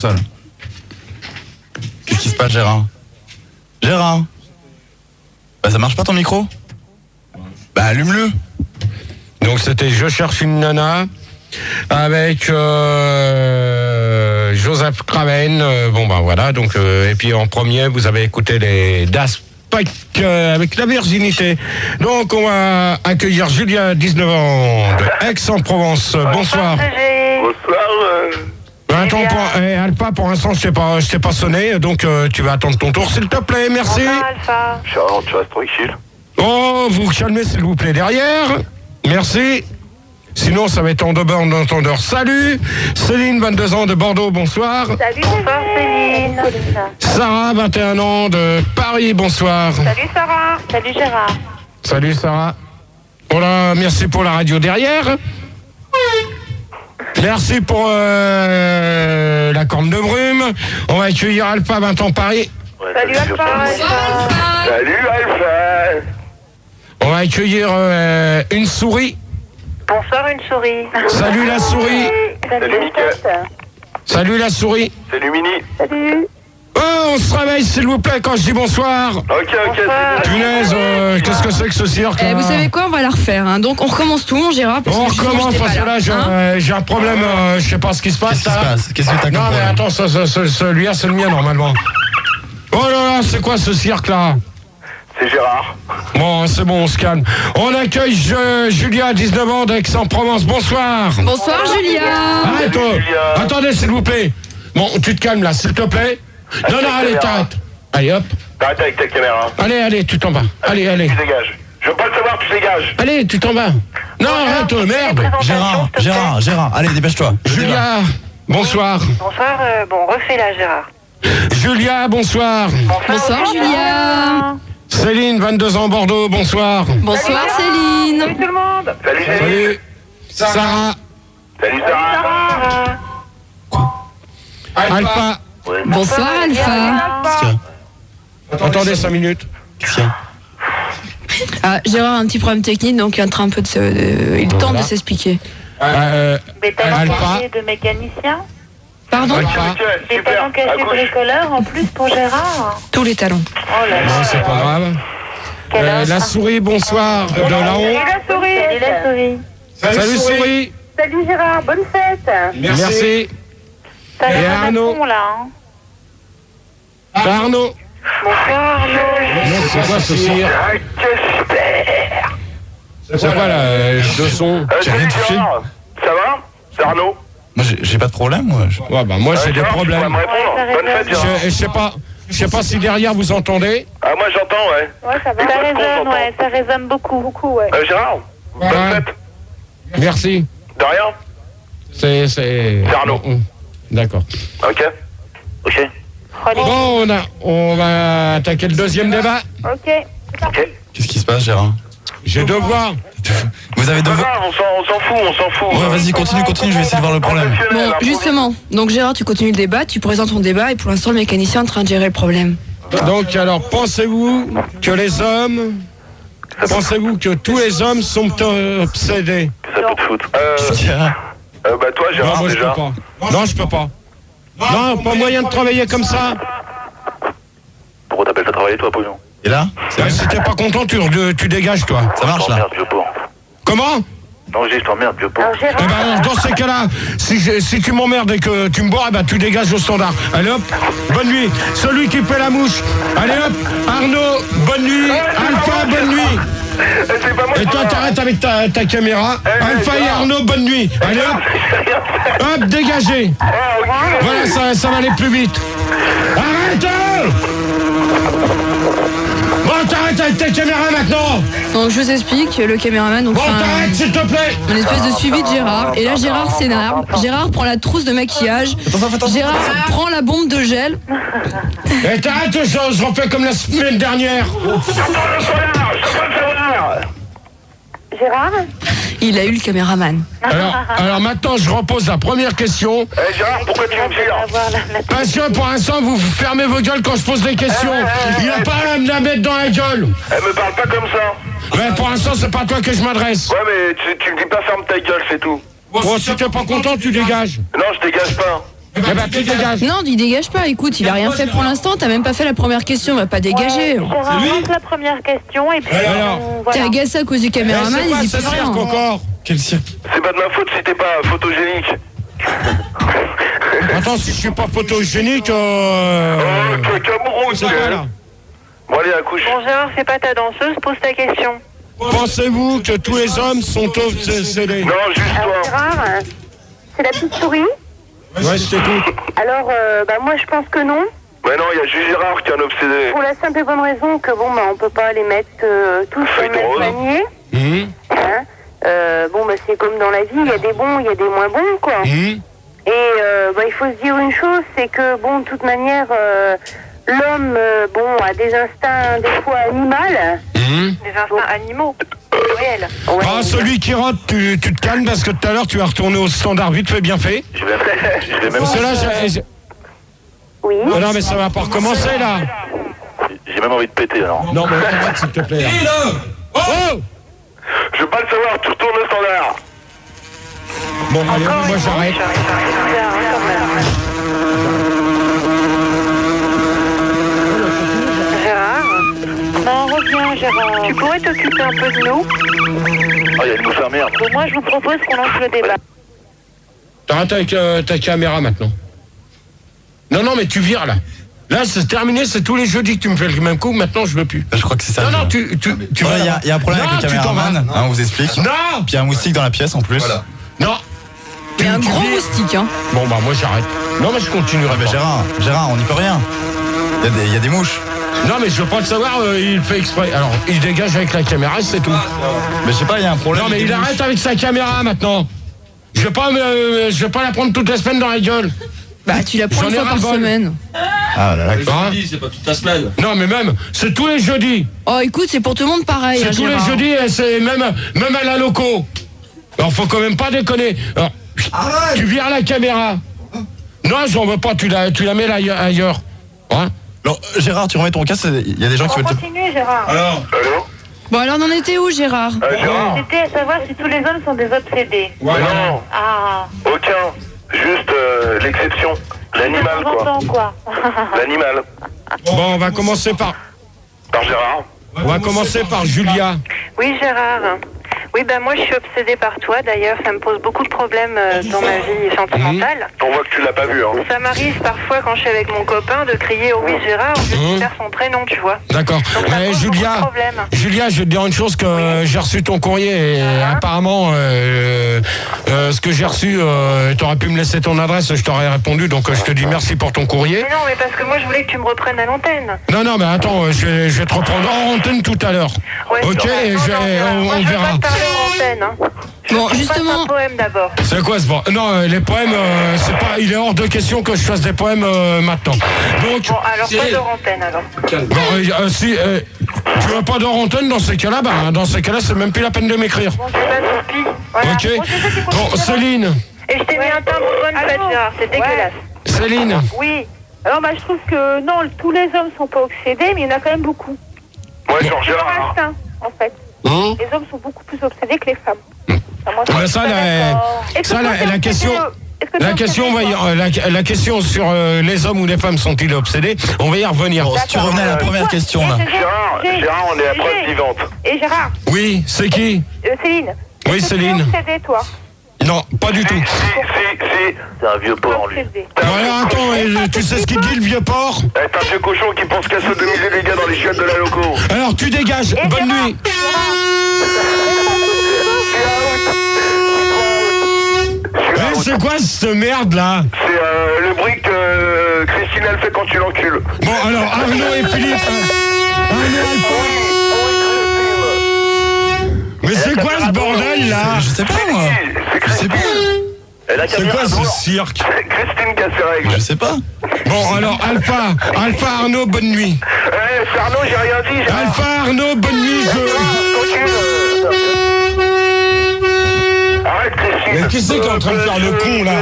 seul. Qu'est-ce qui se passe, Gérard? Gérard? Bah ça marche pas ton micro? Bah allume-le. Donc c'était Je cherche une nana avec Joseph Craven. Bon ben voilà, donc et puis en premier vous avez écouté les Das Punk avec La Virginité. Donc on va accueillir Julia, 19 ans, de Aix-en-Provence. Bonsoir. Bonsoir. Attends, Alpha, pour l'instant je t'ai pas sonné, donc tu vas attendre ton tour s'il te plaît, merci. Bonsoir, Alpha. Charles, tu restes tranquille. Oh, vous calmez s'il vous plaît derrière. Merci. Sinon, ça va être en deux bornes d'entendeur. Salut, Céline, 22 ans de Bordeaux, bonsoir. Salut, bonsoir, Céline. Sarah, 21 ans de Paris, bonsoir. Salut, Sarah. Salut, Gérard. Salut, Sarah. Voilà, merci pour la radio derrière. Merci pour la corne de brume. On va accueillir Alpha, 20 ans, Paris. Ouais, Salut, Alpha. Salut, Alpha. On va accueillir une souris. Bonsoir, une souris. Salut la souris. Salut, Mickaël. Salut la souris. Salut, Mini. Salut. Oh, on se réveille s'il vous plaît quand je dis bonsoir. Ok, c'est bon. Punaise, qu'est-ce que c'est que ce cirque là? Vous savez quoi, on va la refaire. Hein. Donc on recommence tout, mon Gérard. Parce On que justement, recommence j'étais parce pas que là j'ai un problème, je sais pas ce qui se passe. Qu'est-ce qui se passe? Qu'est-ce que t'as Non compris? mais attends, celui-là c'est le mien normalement. Oh là là, c'est quoi ce cirque là? C'est Gérard. Bon, c'est bon, on se calme. On accueille Julia, 19 ans d'Aix-en-Provence. Bonsoir. Bonsoir, Julia. Arrête, Julia. attendez s'il vous plaît. Bon, tu te calmes là, s'il te plaît. Non, non, allez, t'arrêtes. Allez, hop. T'arrêtes avec ta caméra. Allez, tu t'en vas. Allez. Tu dégages. Je veux pas le savoir, tu dégages. Allez, tu t'en vas. Non, arrête, merde. Gérard, allez, dépêche-toi. Julia, bonsoir. Bonsoir, refais-la, Gérard. Julia, bonsoir. Bonsoir, Julia. Céline, 22 ans, Bordeaux, bonsoir. Bonsoir, Céline. Salut, tout le monde. Salut, Céline. Salut. Sarah. Salut, Sarah. Alpha. Ouais. Bonsoir, Alpha. Qu'est-ce qu'il y a? Attendez 5 minutes. Qu'est-ce qu'il y a? Ah, Gérard a un petit problème technique, donc il est en train un peu il tente de s'expliquer. Des talents Alpha. cachés de mécanicien. Pardon? Alpha. Des talents cachés de bricoleur en plus pour Gérard. Tous les talons. Oh là là. Non, c'est pas grave. Quel âge? La souris, bonsoir. De là-haut. Salut la souris. Salut la souris. Salut souris. Salut Gérard, bonne fête. Merci. Salut Et Arnaud. là. Hein. Arnaud. Bonsoir Arnaud. Non, c'est quoi ce cirque? Ah, que super. C'est quoi là, de son? J'ai rien Salut, touché. Gérard. Ça va? C'est Arnaud. Moi j'ai pas de problème, moi. Ouais, bah moi j'ai des Gérard, tu pourras problèmes. me répondre. Ouais, ça Bonne fête, résonne. Gérard. Je sais pas si derrière vous entendez. Ah, moi j'entends, ouais. Ouais, ça va. Ça résonne, ouais, ça résonne beaucoup, ouais. Gérard, bonne Ouais. fête. Merci. De rien. C'est Arnaud. D'accord. Ok. Ok. Bon, on va attaquer le deuxième débat. Ok. Ok. Qu'est-ce qui se passe, Gérard? J'ai devoir. Vous avez Pas devoir. grave, on s'en fout. Ouais, vas-y, continue, je vais essayer de voir le problème. Professionnel, Bon, hein, justement. Donc Gérard, tu continues le débat, tu présentes ton débat et pour l'instant le mécanicien est en train de gérer le problème. Donc alors, pensez-vous que tous les hommes sont obsédés? Ça peut te foutre. Qu'est-ce qu'il y a? Bah toi, Non, Gérard, moi je peux déjà. pas. Non, je peux pas. Non, pas moyen de travailler comme ça. Pourquoi t'appelles ça travailler, toi, Pognon? Et là? Si t'es pas content, tu dégages, toi. Ça marche là? Merde, Bioport. Comment? Non, je t'emmerde, Bioport. Alors Eh Gérard, ben alors, dans ces cas-là, si tu m'emmerdes et que tu me bois, eh ben, tu dégages au standard. Allez hop, bonne nuit. Celui qui fait la mouche. Allez hop, Arnaud, bonne nuit. Alpha, bonne nuit. C'est pas moi. Et toi, t'arrêtes avec ta caméra. Alpha et Arnaud, bonne nuit. Allez hop, hop, dégagez. Voilà, ça va aller plus vite. Arrête! Bon, t'arrêtes avec ta caméra maintenant. Donc je vous explique, le caméraman donc Bon, fait t'arrêtes, s'il te plaît. une espèce de suivi de Gérard. Et là Gérard s'énerve. Gérard prend la trousse de maquillage. Gérard prend la bombe de gel. Et t'arrêtes, je refais comme la semaine dernière. Gérard, Il a eu le caméraman. Alors maintenant, je repose la première question. Gérard, pourquoi tu me tires? avoir la Parce que pour l'instant, vous fermez vos gueules quand je pose des questions. Il n'a pas à me la mettre dans la gueule. Elle me parle pas comme ça. Mais pour l'instant, c'est pas à toi que je m'adresse. Ouais, mais tu me dis pas ferme ta gueule, c'est tout. Bon, si t'es pas content, tu dégages. Non, je dégage pas. Eh ben, tu dégages. Non, il dégage pas. Écoute, il a rien fait pour l'instant. T'as même pas fait la première question. On va pas dégager. Gérard, lance la première question et puis Alors, T'es voilà. agacé à cause du caméraman. c'est pas Ils y ce peuvent rien. cirque encore. Quel cirque. C'est pas de ma faute si t'es pas photogénique. Attends, si je suis pas photogénique, Cameroun, c'est quoi là? Bon, allez, accouche. Bon, Gérard, c'est pas ta danseuse, pose ta question. Pensez-vous que tous les hommes sont obsédés? Non, juste Alors, toi. Gérard, c'est la petite souris. Ouais, je t'écoute. Alors, moi, je pense que non. Mais non, il y a juste Gérard qui est un obsédé. Pour la simple et bonne raison que, on peut pas les mettre tous sur le Feuille de même rose. panier. Hein. C'est comme dans la vie, il y a des bons, il y a des moins bons, quoi. Et il faut se dire une chose, c'est que, de toute manière, l'homme, a des instincts, des fois, animaux. Des instincts animaux. Réels. Ouais. Ah, celui qui rentre, tu te calmes parce que tout à l'heure tu vas retourner au standard vite fait, bien fait. Je vais même... Parce que là, Oui. Oh non, mais ça va pas recommencer là. J'ai même envie de péter, alors. Non, mais arrête s'il te plaît. Là. Oh Je veux pas le savoir, tu retournes au standard. Bon, allez, moi j'arrête. Gérard. Non, reviens, Gérard. Tu pourrais t'occuper un peu de nous? Ah, il y a une mouche à merde. Bon, moi, je vous propose qu'on lance le débat. T'arrêtes avec ta caméra maintenant. Non, mais tu vires là. Là, c'est terminé, c'est tous les jeudis que tu me fais le même coup, maintenant je veux plus. Je crois que c'est ça. Non, tu Ouais, vas il là-bas. y a un problème Non, avec le tu t'en vas. caméraman. On vous explique. Non Puis il y a un moustique dans la pièce en plus. Voilà. Non. Il y a un Tu gros vires. moustique, hein. Bon, bah moi j'arrête. Non, mais je continuerai Ah, mais pas. Gérard, on n'y peut rien. Il y a des mouches. Non, mais je veux pas le savoir, il fait exprès. Alors, il dégage avec la caméra, c'est tout. Mais je sais pas, il y a un problème. Non, mais il arrête avec sa caméra maintenant. Je vais pas la prendre toute la semaine dans la gueule. Bah, tu la prends J'en une ai fois par ras-le-bol. semaine. Ah là là. Hein C'est pas toute la semaine. Non, mais même, c'est tous les jeudis. Oh, écoute, c'est pour tout le monde pareil, C'est hein, tous les Gérard. jeudis et c'est même à la loco. Alors, faut quand même pas déconner. Alors, tu vires la caméra. Non, j'en veux pas, tu la mets là ailleurs. Hein? Alors, Gérard, tu remets ton casque, il y a des gens qui On veulent te... continue, Gérard. Allô? Bon, alors, on en était où, Gérard? Gérard? C'était à savoir si tous les hommes sont des obsédés. Ouais, non, Ah. aucun. Juste l'exception. L'animal, De temps en quoi. temps, quoi. L'animal. Bon, on va commencer par Julia. Oui, Gérard. Oui, moi je suis obsédée par toi. D'ailleurs, ça me pose beaucoup de problèmes dans ma vie sentimentale. On voit que tu l'as pas vu, hein. Ça m'arrive parfois quand je suis avec mon copain de crier oh oui Gérard au lieu de faire son prénom, tu vois. D'accord. Donc, ça pose beaucoup de problèmes. Julia, je vais te dire une chose que j'ai reçu ton courrier et apparemment ce que j'ai reçu, t'aurais pu me laisser ton adresse, je t'aurais répondu, donc je te dis merci pour ton courrier. Mais non, mais parce que moi je voulais que tu me reprennes à l'antenne. Non, mais attends, je vais te reprendre en antenne tout à l'heure. Ouais, Ok, non, et non, non, moi, on je veux verra. pas te parler en antenne. Hein. Bon, Je fasse justement, un poème d'abord. C'est quoi ce poème? Non, les poèmes, c'est pas. Il est hors de question que je fasse des poèmes maintenant. Donc. Bon, alors pas de antenne alors. Bon, si tu veux pas d'hors antenne dans ces cas-là, dans ces cas-là, c'est même plus la peine de m'écrire. Bon, c'est pas de soucis. Voilà. Ok. Bon, je sais qu'il faut Bon, que tu Céline. Et je t'ai mis un timbre bonne fête, Gérard. C'est dégueulasse. Céline. Oui. Alors, je trouve que non, tous les hommes sont pas obsédés, mais il y en a quand même beaucoup. Ouais, genre C'est leur Gérard. instinct, en fait. Hein? Les hommes sont beaucoup plus obsédés que les femmes. Enfin, moi, Mais je suis ça, pas d'accord. Est-ce que ça, toi, la t'es obsédé, question- est-ce que t'es La question, obsédé, toi la question sur les hommes ou les femmes sont-ils obsédés, on va y revenir. Bon, si tu revenais à la première question là. Gérard, on est à preuve vivante. Et Gérard, Oui, c'est qui? Céline. Oui, est-ce que Céline. Tu es obsédé, toi. Non, pas du tout. Si. C'est un vieux porc, lui. Obsédé. Bon, alors attends, tu sais ce qu'il dit le vieux porc? T'es un vieux cochon qui pense qu'à sodomiser les gars dans les chiottes de la loco. Alors tu dégages, Et bonne Gérard, nuit. Mais c'est quoi cette merde là? C'est le bruit que Christine elle fait quand tu l'encules. Bon alors Arnaud et Philippe. Arnaud Alpha. Mais c'est quoi ce bordel là? Je sais pas moi. C'est Je sais pas. Et la C'est caméra quoi ce noire. cirque? C'est Christine qui a ses règles. Je sais pas. Bon alors Alpha Arnaud, bonne nuit. C'est Arnaud, j'ai rien dit. Gérard. Alpha Arnaud, bonne nuit. Arrête, Christine. Mais qui c'est qui est en train de faire le con, là?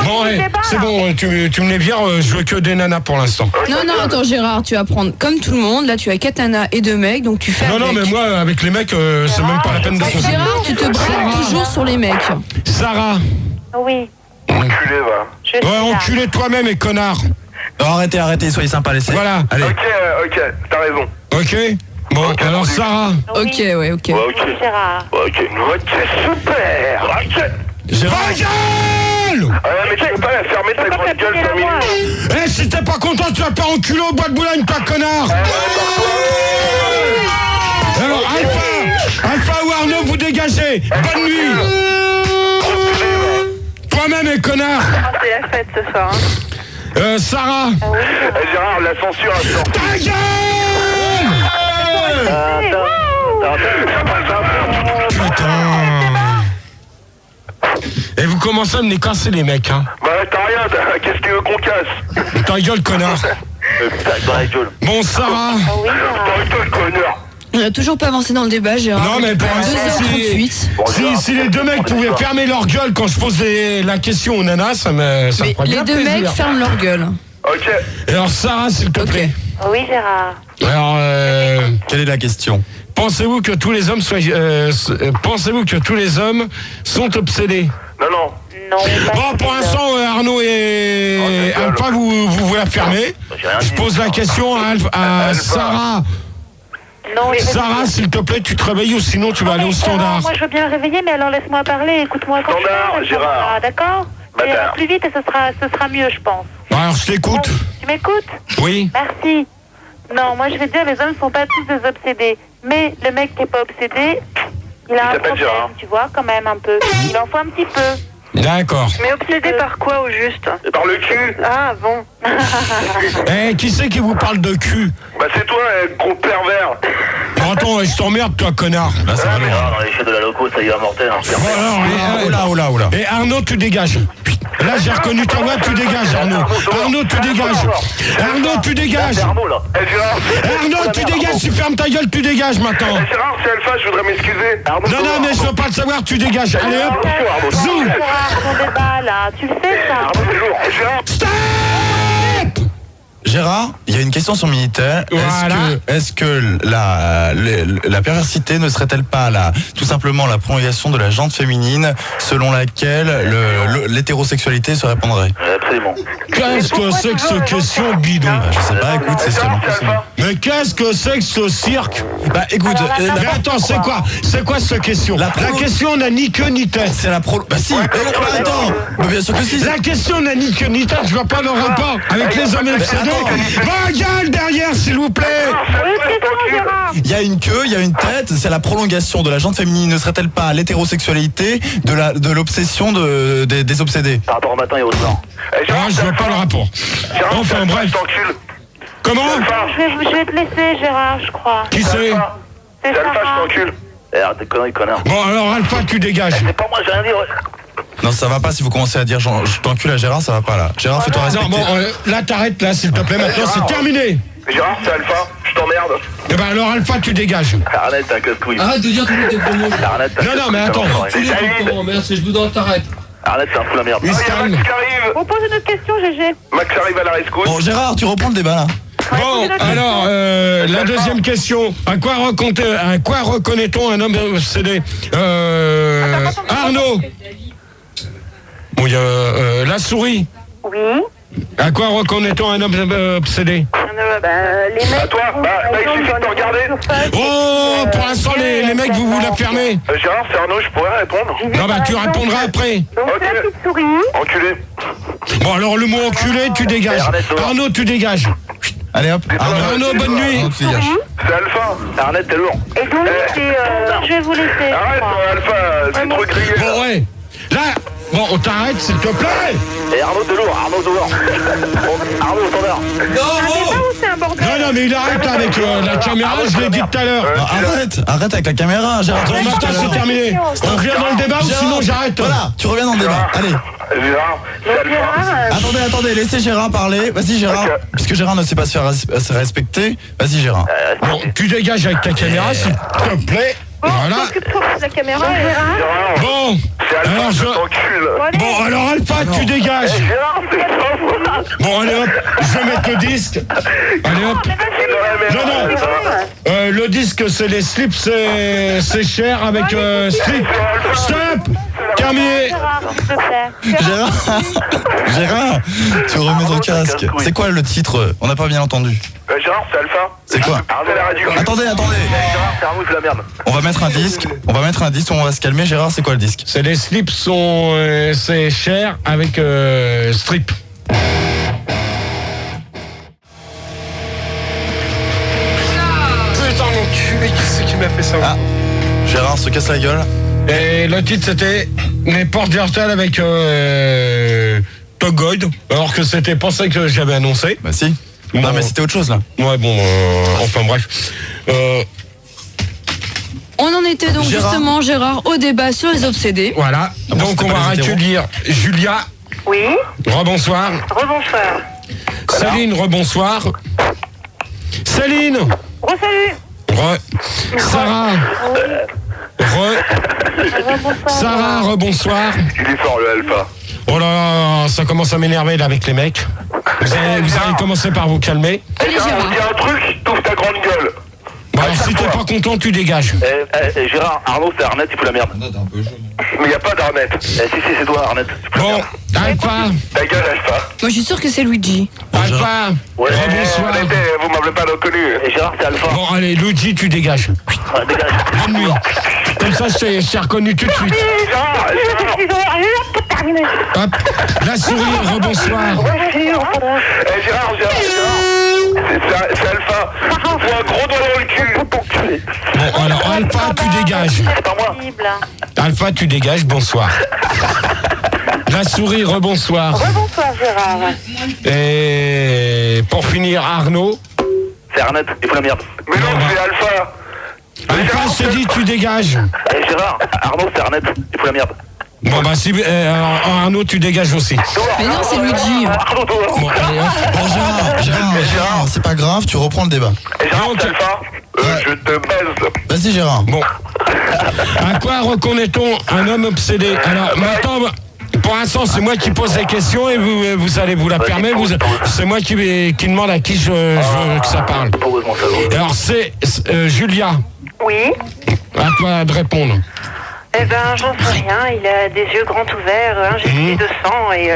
Bon, ouais, c'est bon, tu me les vires, je veux que des nanas pour l'instant. non, attends, Gérard, tu vas prendre comme tout le monde. Là, tu as 4 nanas et 2 mecs, donc tu fais. Non, avec. mais moi, avec les mecs, c'est même pas la peine de continuer. Gérard, tu te braques toujours sur les mecs. Sarah, Oui. Enculé, va. Ouais, enculé toi-même et connard. Non, arrêtez, soyez sympa, laissez. Voilà. Allez. Ok, t'as raison. Ok. Bon, Ok, alors entendu. Sarah. Ok, ouais, ok. Ouais, ok. Gérard. Ok, super. Ok. Gérard. Ta gueule! Mais tu peux pas la fermer ta grande gueule 5 minutes. Eh, si t'es pas content, tu vas pas enculer au bois de Boulogne, ta connard! Alors, Alpha ou Arnaud, vous dégagez. Bonne nuit. Toi-même, et connard. C'est la fête ce soir. Sarah. Gérard, la censure a sorti. Ta gueule! Putain. Et vous commencez à me les casser, les mecs, hein. Bah t'as rien, qu'est-ce que tu veux qu'on casse? Ta gueule, connard. Dans la gueule. Bon, Sarah. Oui, Gérard. Dans la gueule, connard. On n'a toujours pas avancé dans le débat, Gérard. Non, mais pour l'instant, 2h38. si les deux mecs pouvaient fermer leur gueule quand je pose la question aux nanas, ça me Mais ferait les bien deux plaisir. mecs ferment leur gueule. Ok. Et alors, Sarah, s'il te Ok. plaît. Oui, Gérard. Alors, Quelle est la question? pensez-vous que tous les hommes sont obsédés? Non. Non. Bon, pour l'instant, Arnaud et Alpha, vous la fermez. Je pose la question à Sarah. Non, Sarah, s'il te plaît, tu te réveilles ou sinon tu vas aller au standard. Moi, je veux bien le réveiller, mais alors laisse-moi parler. Écoute-moi quand Standard, tu veux. Gérard. D'accord. Bâtard. Plus vite et ce sera mieux, je pense. Alors, je t'écoute. Tu m'écoutes? Oui. Merci. Non, moi je vais te dire, les hommes ne sont pas tous des obsédés. Mais le mec qui n'est pas obsédé, il a un s'appelle problème, Gérard. tu vois, quand même un peu. Il en faut un petit peu. D'accord. Mais obsédé par quoi au juste? Par le cul. Ah bon. Eh, qui c'est qui vous parle de cul? Bah c'est toi, gros pervers. Bon, attends, je t'emmerde, toi, connard. Là, ça va loin. Dans les chefs de la loco, ça y est, mortel. Bon, alors, Oh là. et Arnaud, tu dégages. Là, j'ai reconnu ta voix, tu dégages, Arnaud. Arnaud, tu dégages. Arnaud, tu dégages. Arnaud, là. Gérard. Arnaud, tu dégages, tu fermes ta gueule, tu dégages maintenant. Gérard, c'est Alpha, je voudrais m'excuser. Non, mais je veux pas le savoir, tu dégages. Allez, hop. Zou. Ton débat là, tu le sais ça? Arnaud, bonjour. Gérard. Stop. Gérard, il y a une question sur Minitel. Voilà. Est-ce que la perversité ne serait-elle pas tout simplement la prolongation de la jante féminine selon laquelle l'hétérosexualité se répandrait? Absolument. Qu'est-ce que c'est que cette question bidon? Je sais pas, écoute, c'est sûrement Gérard, c'est possible. Alpha. Mais qu'est-ce que c'est que ce cirque? Bah écoute, Mais attends, c'est quoi cette question? La question n'a ni queue ni tête. c'est la pro... Bah si, attends, bah, bien sûr que si. La question n'a ni queue ni tête, je vois pas le rapport avec les hommes obsédés. Va gueule derrière, s'il vous plaît. Oui, c'est ça, Gérard. Il y a une queue, il y a une tête, c'est la prolongation de la jante féminine. Ne serait-elle pas l'hétérosexualité de l'obsession des obsédés? Par rapport au matin et au soir. Ah, je vois pas le rapport. Enfin bref. T'encules. Comment? Je vais te laisser, Gérard, je crois. Qui c'est? C'est Alpha, je Sarah. t'encule. Arrête tes conneries, connard. Bon alors Alpha, tu dégages. C'est pas moi, j'ai rien dit. Non, ça va pas si vous commencez à dire je t'encule à Gérard, ça va pas là. Gérard, fais-toi Non, respecter. bon, là t'arrêtes là, s'il te plaît. Maintenant c'est terminé. Gérard, c'est Alpha, je t'emmerde. Eh ben alors Alpha, tu dégages. Arrête, t'es un casse-couille. Arrête de dire tous tes gros mots. Arrête, t'es un Non, mais attends. Tous les temps, merde, c'est je vous donne, t'arrêtes. Arrête, c'est un fou la merde. Il se Il y a calme. Max qui arrive. On pose une autre question, GG. Max arrive à la rescousse. Bon, Gérard, tu reprends le débat là. Bon, alors, la deuxième question. À quoi reconnaît-on un homme obsédé? Arnaud. Bon, il y a la souris. Oui. À quoi reconnaît-on un homme obsédé? Les mecs. À toi, il suffit de te regarder. Oh, pour l'instant, les mecs, vous la fermez. Gérard, c'est Arnaud, je pourrais répondre. Non, bah, tu répondras après. Donc c'est la petite souris. Enculé. Bon, alors, le mot enculé, tu dégages. Arnaud, tu dégages. Allez hop. Arnaud, bonne nuit. Arnaud, tu dégages. C'est Alpha. Arrête, t'es lourd. Et donc c'est... je vais vous laisser. Arrête, Alpha, c'est trop grillé. Bon, ouais. Là, bon, on t'arrête, s'il te plaît. Et Arnaud, t'es lourd. Arnaud, dehors. Arnaud, au standard. C'est un bordel. Non, mais il arrête avec la caméra, je l'ai dit tout à l'heure. Bah, arrête avec la caméra, Gérard. Bon, maintenant, c'est terminé. On revient dans le débat ou sinon j'arrête. Voilà, tu reviens dans le débat. Allez. Gérard, c'est Alpha. Attendez, laissez Gérard parler. Vas-y Gérard, puisque Gérard ne sait pas se faire respecter. Vas-y Gérard. Bon, tu dégages avec ta caméra, s'il te plaît. Voilà. Occupe-toi de la caméra, Gérard. Gérard, Bon, c'est Alpha, alors je t'encule. Bon, alors Alpha, tu dégages. Gérard, c'est pas Bon, allez hop, je vais mettre le disque. Allez hop. Non, le disque, c'est les slips, c'est cher avec slip. Stop. Terminé. Gérard, s'il te plaît. Gérard, tu remets ton casque. C'est quoi le titre? On n'a pas bien entendu. Gérard, c'est Alpha. C'est quoi? C'est la radio. Attendez. Gérard, c'est Arnaud, c'est la merde. On va mettre un disque, on va se calmer. Gérard, c'est quoi le disque? C'est les slips sont c'est cher avec strip. Putain l'enculé, qui c'est qui m'a fait ça? Ah, Gérard se casse la gueule. Et le titre c'était Les portes virtuelles avec Top Gold, alors que c'était pas ça que j'avais annoncé. Bah si. Bon. Non mais c'était autre chose là. Ouais bon, enfin bref. On en était donc Gérard. justement, Gérard, au débat sur les obsédés. Voilà, donc c'était on pas va les hétéros. accueillir Julia. Oui, Rebonsoir. rebonsoir. Céline, rebonsoir. Céline. Re-salut. Sarah. Sarah, rebonsoir. Il est fort, le Alpha. Oh là là, ça commence à m'énerver là avec les mecs. Vous allez commencer par vous calmer. Allez, Gérard, on Gérard. dit un truc, t'ouvres ta grande gueule. Bon, alors si t'es pas content, tu dégages. Gérard, Arnaud, c'est Arnett, il fout la merde. Mais y a pas d'Arnett. Si, c'est toi, Arnett. Bon, Alpha. Ta gueule, Alpha. Moi, je suis sûr que c'est Luigi. Alpha. Rebonsoir. Arrêtez, vous m'avez pas reconnu. Gérard, c'est Alpha. Bon, allez, Luigi, tu dégages. Dégage. Bonne nuit. Comme ça, je t'ai reconnu tout de suite. Gérard, Hop, la souris, rebonsoir. Gérard. C'est Alpha. Faut un gros doigt dans le cul. Bon, alors, Alpha, tu dégages. C'est pas moi. Alpha, tu dégages, bonsoir. La souris, rebonsoir. Rebonsoir, Gérard. Et pour finir, Arnaud. C'est Arnett, il fout la merde. Mais non, c'est Alpha. Alpha, je t'ai dit, tu dégages. Gérard, Arnaud, c'est Arnett, il fout la merde. Bon, bah, si, Arnaud, tu dégages aussi. Mais non, c'est Luigi. Arnaud, dehors. Bon, allez, hop. Bon, Gérard, c'est pas grave, tu reprends le débat. Gérard, Donc- c'est Alpha. Je te baise. Vas-y Gérard. Bon. À quoi reconnaît-on un homme obsédé? Alors, maintenant, pour l'instant, c'est moi qui pose les questions et vous allez vous la permettre. C'est moi qui demande à qui je veux que ça parle. Heureusement, ça va. Alors, c'est Julia. Oui. À toi de répondre. Eh ben, j'en sais rien. Il a des yeux grands ouverts, injectés de sang et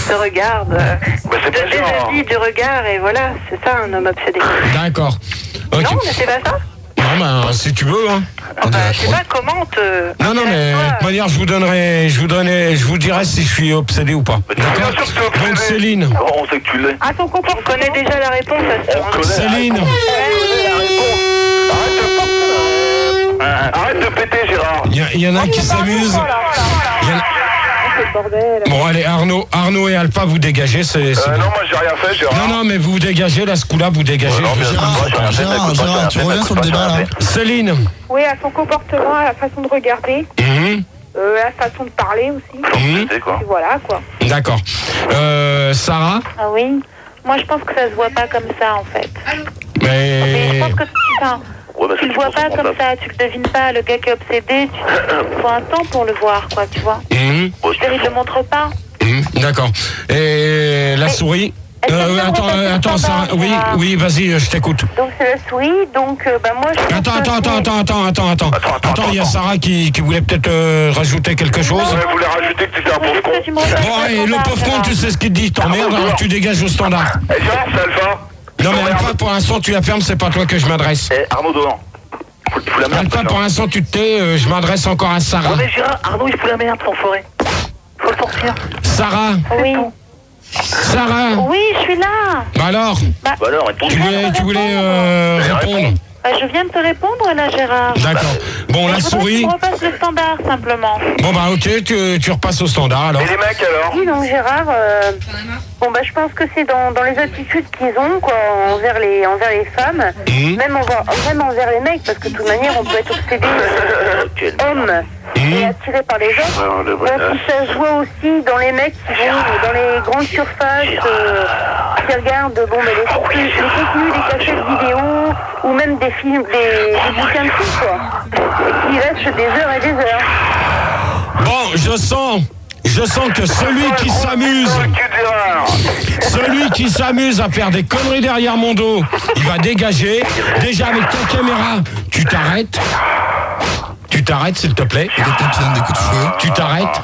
se regarde. c'est pas Gérard. Des du regard et voilà, c'est ça un homme obsédé. D'accord. Ok. Non, mais c'est pas ça. Non, bah, si tu veux, hein. Je sais pas comment te. Non, mais de toute manière, je vous dirai si je suis obsédé ou pas. D'accord. Bien sûr que t'es obsédé. Donc, Céline. Oh, on sait que tu l'es. À son comportement. On connaît déjà la réponse à ça. On connaît. Céline. La réponse. Arrête de péter, Gérard. Il y en a qui s'amusent. Il y en a- Bon, allez, Arnaud et Alpha, vous dégagez. C'est Non, moi j'ai rien fait, Gérard. Non, mais vous dégagez, là, ce coup-là, vous dégagez. Non, mais Gérard, tu reviens sur le débat là. Céline. Oui, à son comportement, à la façon de regarder, à la façon de parler aussi. C'est quoi. Et voilà, quoi. D'accord. Sarah. Ah oui. Moi, je pense que ça se voit pas comme ça, en fait. Mais je Mais... pense que tu le vois pas comme ça, tu le devines pas. Le gars qui est obsédé, il faut un temps pour le voir, quoi, tu vois. Il le montre pas. D'accord. Et la souris. Attends, Sarah. Oui, vas-y, je t'écoute. Donc c'est la souris, donc moi je... Attends, il y a Sarah qui voulait peut-être rajouter quelque chose. Ouais, vous voulez rajouter que t'étais un pauvre con. Bon, et le pauvre con, tu sais ce qu'il te dit, t'emmerdes, alors tu dégages au standard. Gérard, c'est Alpha. Non, mais Alpha, pour l'instant, tu la fermes, c'est pas toi que je m'adresse. Arnaud dehors. Il fout la merde. Alpha, pour l'instant, tu te tais, je m'adresse encore à Sarah. Mais Gérard, Arnaud, il fout la merde, son forêt. Faut le sortir. Sarah. Oui. Sarah. Oui, je suis là. Bah alors, Bah alors, réponds. tu voulais répondre. Je viens de te répondre, là, Gérard. D'accord. Bon, la souris. Je repasse le standard, simplement. Bon, bah ok, tu repasses au standard, alors. Et les mecs alors? Oui, donc Gérard, je pense que c'est dans les attitudes qu'ils ont, quoi, envers les femmes, même envers les mecs, parce que de toute manière, on peut être obsédé homme et attiré par les autres. Donc ça se voit aussi dans les mecs qui vont dans les grandes surfaces, qui regardent les contenus, des cassettes vidéo, ou même des films, des bouquins de films, quoi. Et qui restent des heures et des heures. Bon, je sens que celui qui s'amuse à faire des conneries derrière mon dos, il va dégager. Déjà avec ta caméra, tu t'arrêtes. tu t'arrêtes, s'il te plaît. Quelqu'un qui donne des coups de feu. Tu t'arrêtes.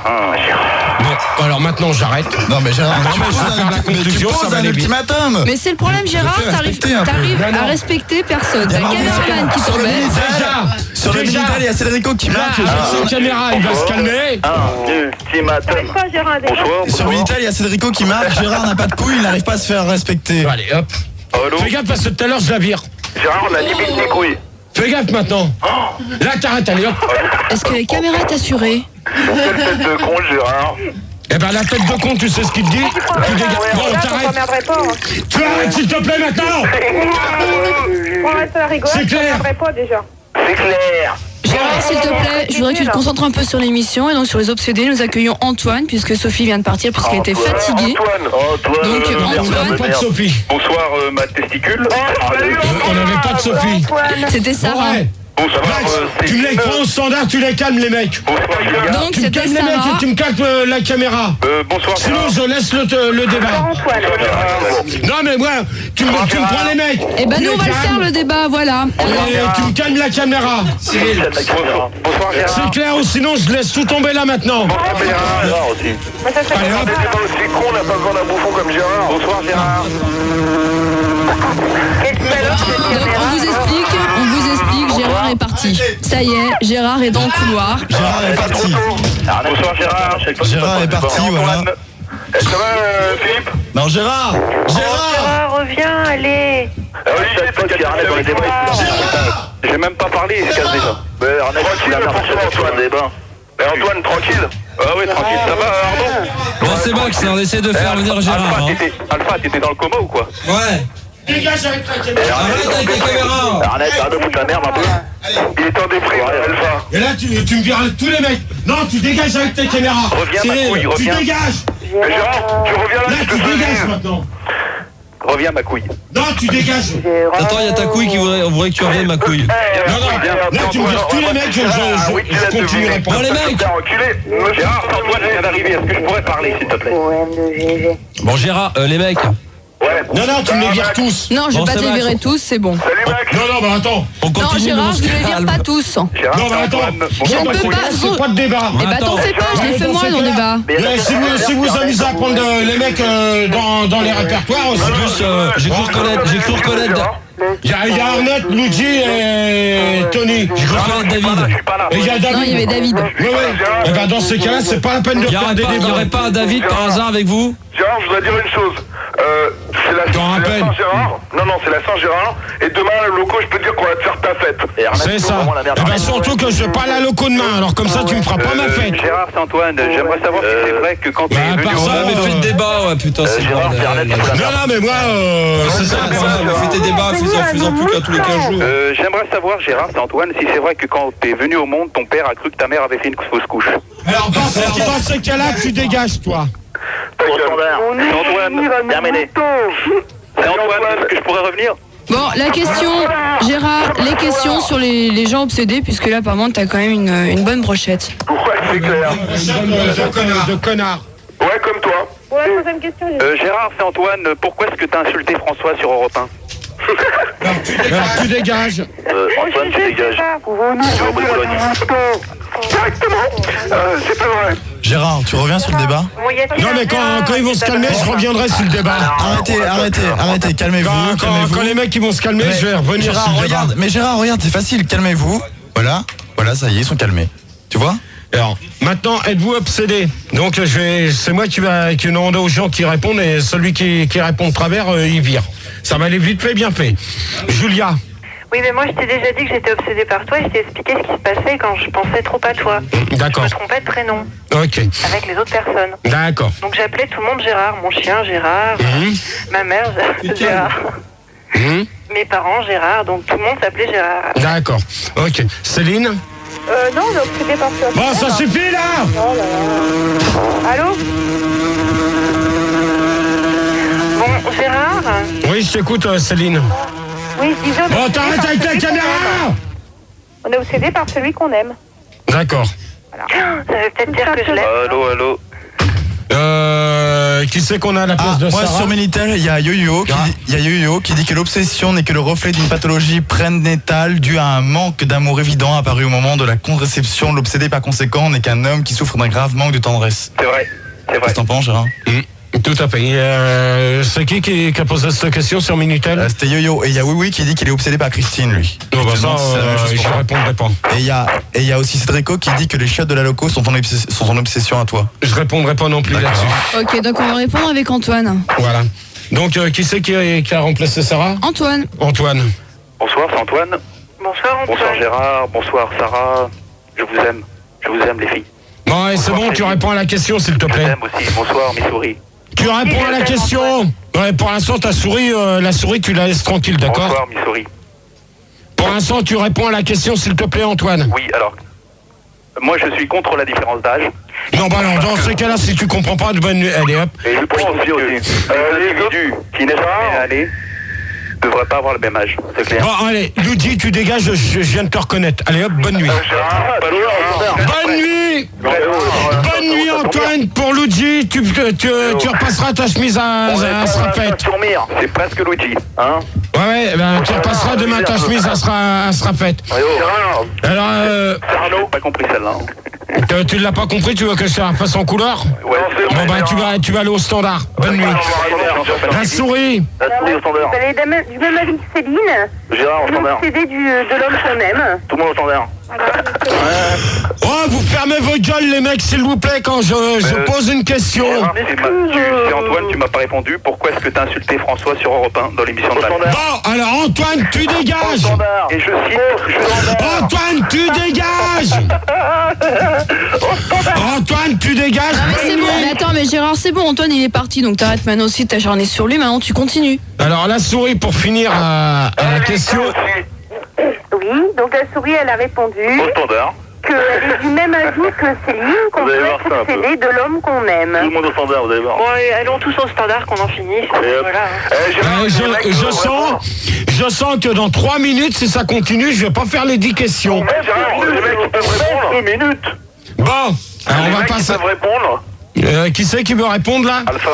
Bon, alors maintenant j'arrête. Non mais Gérard, Non, mais je vais faire la conclusion, tu ça poses va un aller vite. ultimatum. Mais c'est le problème, Gérard, respecter un peu. t'arrives Non, non. à respecter personne. T'as le Non, caméraman qui t'embête. Sur le Déjà. Minitel, il y a Cédrico qui Là, marque. j'ai une caméra, il va se calmer. Ultimatum. Quoi, Gérard, déjà Sur le Minitel, il y a Cédrico qui marque. Gérard n'a pas de couilles, il n'arrive pas à se faire respecter. Allez, hop. Allô Fais gaffe parce que tout à l'heure je la vire. Gérard, on a limite les couilles. Fais gaffe maintenant. Là, t'arrêtes, allez hop. Est-ce que la caméra est assurée? Quelle tête de con, Gérard. Eh ben la tête de con, tu sais ce qu'il te dit. Tu dégages. Bon, t'arrêtes. Tu arrêtes s'il te plaît maintenant. C'est clair. C'est clair. Gérard, s'il te plaît, je voudrais que tu te concentres un peu sur l'émission. Et donc sur les obsédés, nous accueillons Antoine, puisque Sophie vient de partir, puisqu'elle était fatiguée. Antoine. Donc, On Antoine. n'avait pas de Sophie. Bonsoir, ma testicule. On n'avait pas de Sophie. C'était Sarah. Ouais. Bonsoir, Tu me les prends au standard, tu les calmes les mecs. Bonsoir, Julien. Donc Tu me c'était calmes les mecs et Sarah. tu me calmes la caméra. Bonsoir, Sinon Gérard. je laisse le débat. Non mais moi, tu me prends les mecs. Eh ben Tu nous on les va le calmes. faire le débat, voilà. Et tu me calmes la caméra. Bonsoir, Gérard. C'est clair ou sinon je laisse tout tomber là maintenant. Bonsoir, Gérard aussi. Allez hop. C'est pas aussi con, on n'a pas besoin d'un bouffon comme Gérard. Bonsoir, Gérard. Donc on vous explique, Gérard est parti. Ça y est, Gérard est dans le couloir. Gérard est parti. Bonsoir, Gérard. Gérard est parti, voilà. Ça va, Philippe? Non, Gérard. Gérard. Reviens, allez. Ah oui, je sais pas qu'il y a Arnett dans les débats. J'ai même pas parlé, il se casse déjà. Mais Arnett, tranquille, Antoine. Mais Antoine, tranquille. Ah oui, tranquille, ça va, Arnaud? Bon, c'est Max, on essaie de faire venir Gérard. hein. Alpha, t'étais dans le coma ou quoi? Ouais. Dégage avec la caméra. Arrête avec les caméras. Arnett, arrête de foutre la merde un peu. Il est en déprime, Alpha. Et là tu me vires tous les mecs. Non, tu dégages avec ta caméra. Reviens, ma couille, Tu reviens. dégages. Mais Gérard, tu reviens là, Là je te tu fais dégages rire. maintenant. Reviens, ma couille. Non, tu dégages. Attends, il y a ta couille qui voudrait que tu reviennes, ma couille. Non, là tu me vires tous les mecs, je continuerai pas. Bon, les mecs. T'as reculé. Gérard, Antoine vient d'arriver. Est-ce que je pourrais parler, s'il te plaît? Bon, Gérard, les mecs. Ouais. Non, tu me les vires tous. Non, je vais Bon, pas c'est te les Max. virer tous, c'est bon. Salut, Max. Non, mais attends. On Non, continue, mais Gérard, on je se ne les vire calme. pas tous. Gérard, Non, mais c'est attends. Antoine. Je ne Bonsoir, peux ma pas. couille. C'est pas de débat. Eh ben t'en fais pas, je les fais moi dans le débat. Mais si vous amusez à prendre les mecs dans les répertoires, En plus, j'ai cru reconnaître. il y a Arnett, Luigi et Tony. J'ai cru reconnaître Je David. suis pas là. Et il y a David. Non, il y avait David. Oui. Et ben dans ces cas-là, c'est pas la peine de Il faire des n'y débats. aurait pas un David par hasard avec vous? Gérard, je voudrais dire une chose. C'est la T'en rappelles Saint-Gérard. Non, c'est la Saint-Gérard. Et demain, le loco, je peux te dire qu'on va te faire ta fête. C'est ça. Et ben surtout que je vais pas aller à loco demain. Alors comme ça, tu me feras pas ma fête. Gérard, c'est Antoine. J'aimerais savoir si c'est vrai que quand Bah, à part ça, Ouais, mais fais le débat, ouais, putain, c'est le bordel. Non, mais moi, c'est ça. mais fais tes débats, faisant plus qu'à tous les 15 jours. J'aimerais savoir, Gérard, c'est Antoine, si c'est vrai que quand t'es venu au monde, ton père a cru que ta mère avait fait une fausse couche. Alors dans ces cas-là, tu dégages, toi. C'est Antoine, terminé. C'est Antoine, est-ce que je pourrais revenir? Bon, la question, Gérard, les questions sur les gens obsédés, puisque là, apparemment, t'as quand même une bonne brochette. Ouais, c'est clair. De connard. Ouais, comme toi. Troisième question. Gérard, c'est Antoine, pourquoi est-ce que t'as insulté François sur Europe 1? Alors tu dégages. Antoine, tu dégages. Tu vas au bout de Bologne. Directement. C'est pas vrai. Gérard, tu reviens sur le débat? Non, mais quand ils vont se calmer, je reviendrai sur le débat. Arrêtez, calmez-vous. Quand les mecs ils vont se calmer, je vais revenir sur le débat. Gérard, regarde, c'est facile, calmez-vous. Voilà, ça y est, ils sont calmés. Tu vois? Alors, maintenant, êtes-vous obsédé? Donc, c'est moi qui demande aux gens qui répondent et celui qui répond de travers, il vire. Ça va aller vite fait, bien fait. Julia. Oui, mais moi, je t'ai déjà dit que j'étais obsédée par toi et je t'ai expliqué ce qui se passait quand je pensais trop à toi. D'accord. Je me trompais de prénom Ok. avec les autres personnes. D'accord. Donc, j'appelais tout le monde Gérard. Mon chien, Gérard. Ma mère, Gérard. Mes parents, Gérard. Donc, tout le monde s'appelait Gérard. D'accord. Ok. Céline? Non, on est obsédé par toi. Bon, ça suffit, là! Allô? Bon, Gérard? Oui, je t'écoute, Céline. Oui, je disais... Bon, t'arrêtes avec la caméra! On est obsédé par celui qu'on aime. D'accord. Voilà. Ça veut peut-être dire que je l'aime. Allô. Qui c'est qu'on a à la place de moi Sarah? sur Minitel, il y a Yo-Yo qui dit que l'obsession n'est que le reflet d'une pathologie prénatale due à un manque d'amour évident apparu au moment de la conception. L'obsédé par conséquent n'est qu'un homme qui souffre d'un grave manque de tendresse. C'est vrai. Qu'est-ce que t'en penses, Gérard? Tout à fait. C'est qui a posé cette question sur Minitel? C'était Yo-Yo. Et il y a Oui qui dit qu'il est obsédé par Christine, lui. Non, bah ça, je répondrai pas. Et il y a aussi Cédrico qui dit que les chiottes de la loco sont son obsession à toi. Je répondrai pas non plus là-dessus. Ok, donc on va répondre avec Antoine. Voilà. Donc, qui c'est qui a remplacé Sarah? Antoine. Antoine. Bonsoir, c'est Antoine. Bonsoir, Antoine. Bonsoir Gérard, bonsoir Sarah. Je vous aime. Je vous aime les filles. Bon, et c'est bon, tu réponds à la question, s'il te Je plaît. t'aime aussi. Bonsoir mes souris. Tu réponds à la question. Ouais, pour l'instant, ta souris, la souris, tu la laisses tranquille, d'accord? Bonsoir mes souris. Pour l'instant, tu réponds à la question, s'il te plaît, Antoine. Oui, alors. Moi je suis contre la différence d'âge. Non, bah non, dans ce cas-là, si tu comprends pas, de bonne nuit. Allez, hop. Et je pense aussi les individus qui naissent à l'année ne devraient pas avoir le même âge. C'est clair. Bon, allez, Luigi, tu dégages, je viens de te reconnaître. Allez, hop, bonne nuit. Bonne nuit. Bonne nuit, Antoine. Pour Luigi, tu repasseras ta chemise à strapette. C'est presque Luigi, hein? Ouais, ben, tu repasseras demain ta chemise à strapette. Alors, Arnaud, pas compris celle-là. tu l'as pas compris, tu veux que je te la fasse en couleur? Ouais, Bon, bah, tu vas aller au standard. Bonne nuit. La souris. La souris au standard. Elle est du même avis que Céline. Gérard au standard. L'obsédé de l'homme qu'on aime. Tout le monde au standard. Oh, vous fermez vos gueules, les mecs, s'il vous plaît, quand je pose une question. C'est Antoine, tu m'as pas répondu. Pourquoi est-ce que t'as insulté François sur Europe 1 dans l'émission de Val? Bon, alors Antoine, tu dégages. Et je cite, Antoine, tu dégages. Antoine, tu dégages. Ah, mais c'est bon, mais attends, mais Gérard, c'est bon, Antoine il est parti, donc t'arrêtes maintenant aussi de t'acharner sur lui, maintenant tu continues. Alors la souris, pour finir à la question. Oui, donc la souris, elle a répondu au standard. qu'elle est du même avis que Céline, qu'on peut être obsédé de l'homme qu'on aime. Tout le monde au standard, vous allez voir. Bon, allons tous au standard qu'on en finisse. Voilà. Je sens que dans 3 minutes, si ça continue, je vais pas faire les 10 questions. Gérard, les mecs qui peuvent répondre 2 minutes. Bon, alors on va passer. Peuvent répondre. Qui c'est qui veut répondre là? Alpha.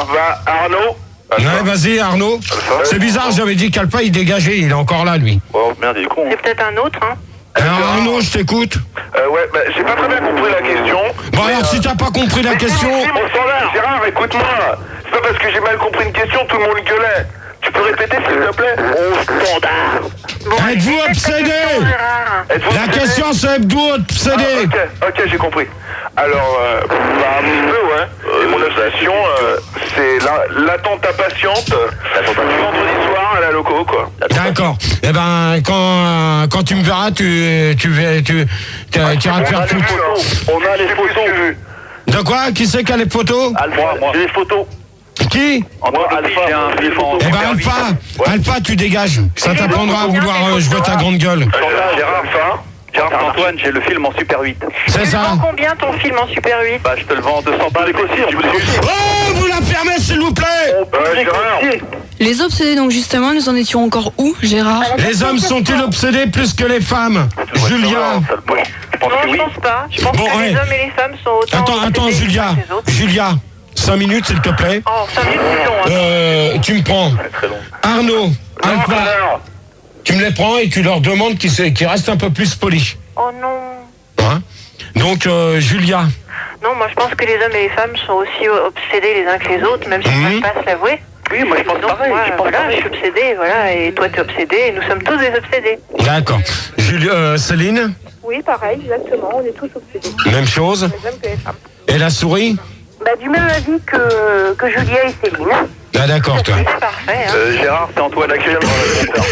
Arnaud. Ouais, vas-y Arnaud. C'est bizarre, j'avais dit qu'Alpha il dégageait, il est encore là lui. Oh merde, il est con. C'est peut-être un autre, hein. Alors Arnaud, je t'écoute. Ouais, bah, j'ai pas très bien compris la question. Bon alors si t'as pas compris la question. Au standard. Gérard, écoute-moi. C'est pas parce que j'ai mal compris une question, tout le monde gueulait. Tu peux répéter s'il te plaît? Au standard. Êtes-vous obsédé? La question c'est êtes-vous obsédé? Ok, j'ai compris. Alors, un petit peu, ouais. Et mon obsession, c'est l'attentat patiente du vendredi soir à la loco, quoi. D'accord. Eh ben, quand tu me verras, tu iras te faire foutre. On a les photos. De quoi? Qui c'est qui a les photos? Moi. J'ai les photos. Qui? Moi, Alpha, j'ai un film en... Eh ben, Alpha, tu dégages. Ça t'apprendra à vouloir jouer ta grande gueule. Gérard, Antoine, j'ai le film en Super 8. C'est ça. Tu vends combien ton film en Super 8? Bah, je te le vends 200 balles aussi, je vous dis. Oh, vous la fermez, s'il vous plaît. Gérard. Les obsédés, donc justement, nous en étions encore où, Gérard? Les hommes sont-ils obsédés plus que les femmes? Julia. Non, je pense pas. Je pense que les hommes et les femmes sont autant... Attends, Julia. 5 minutes, s'il te plaît. Oh, 5 minutes, c'est long. Tu me prends. Arnaud, Alpha. Tu me les prends et tu leur demandes qu'ils restent un peu plus polis. Oh non. Hein? Donc, Julia. Non, moi je pense que les hommes et les femmes sont aussi obsédés les uns que les autres, même si on ne pas se l'avouer. Oui, moi je pense pareil. Je suis obsédée, voilà, et toi t'es obsédé, et nous sommes tous des obsédés. D'accord. Céline? Oui, pareil, exactement, on est tous obsédés. Même chose. Les hommes que les femmes. Et la souris? Bah, du même avis que Julia et Céline. Ah d'accord, toi. C'est parfait, hein. Gérard, c'est Antoine, à qui je peux répondre?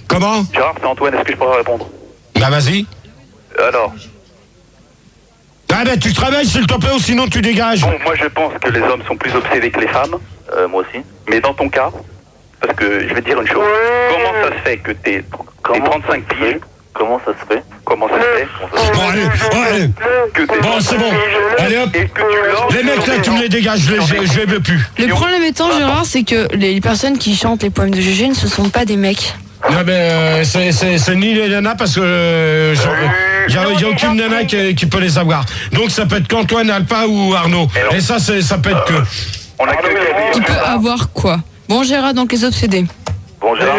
Comment? Gérard, c'est Antoine, est-ce que je pourrais répondre? Bah vas-y. Alors? Ah ben tu te réveilles s'il te plaît ou sinon tu dégages. Bon, moi je pense que les hommes sont plus obsédés que les femmes. Moi aussi. Mais dans ton cas, parce que je vais te dire une chose. Comment ça se fait que t'es 35 piges? Comment ça se fait? Bon allez. Bon c'est bon. Allez hop. Les mecs là tu me les dégages, je les veux plus. Le problème étant, Gérard, c'est que les personnes qui chantent les poèmes de Gégé ne ce sont pas des mecs. Non mais c'est ni les nanas parce que Il n'y a aucune nana qui peut les savoir. Donc ça peut être qu'Antoine, Alpha ou Arnaud. Et ça peut être que. On a quelqu'un Tu peux avoir quoi? Bon, Gérard, donc les obsédés. Bon, Gérard,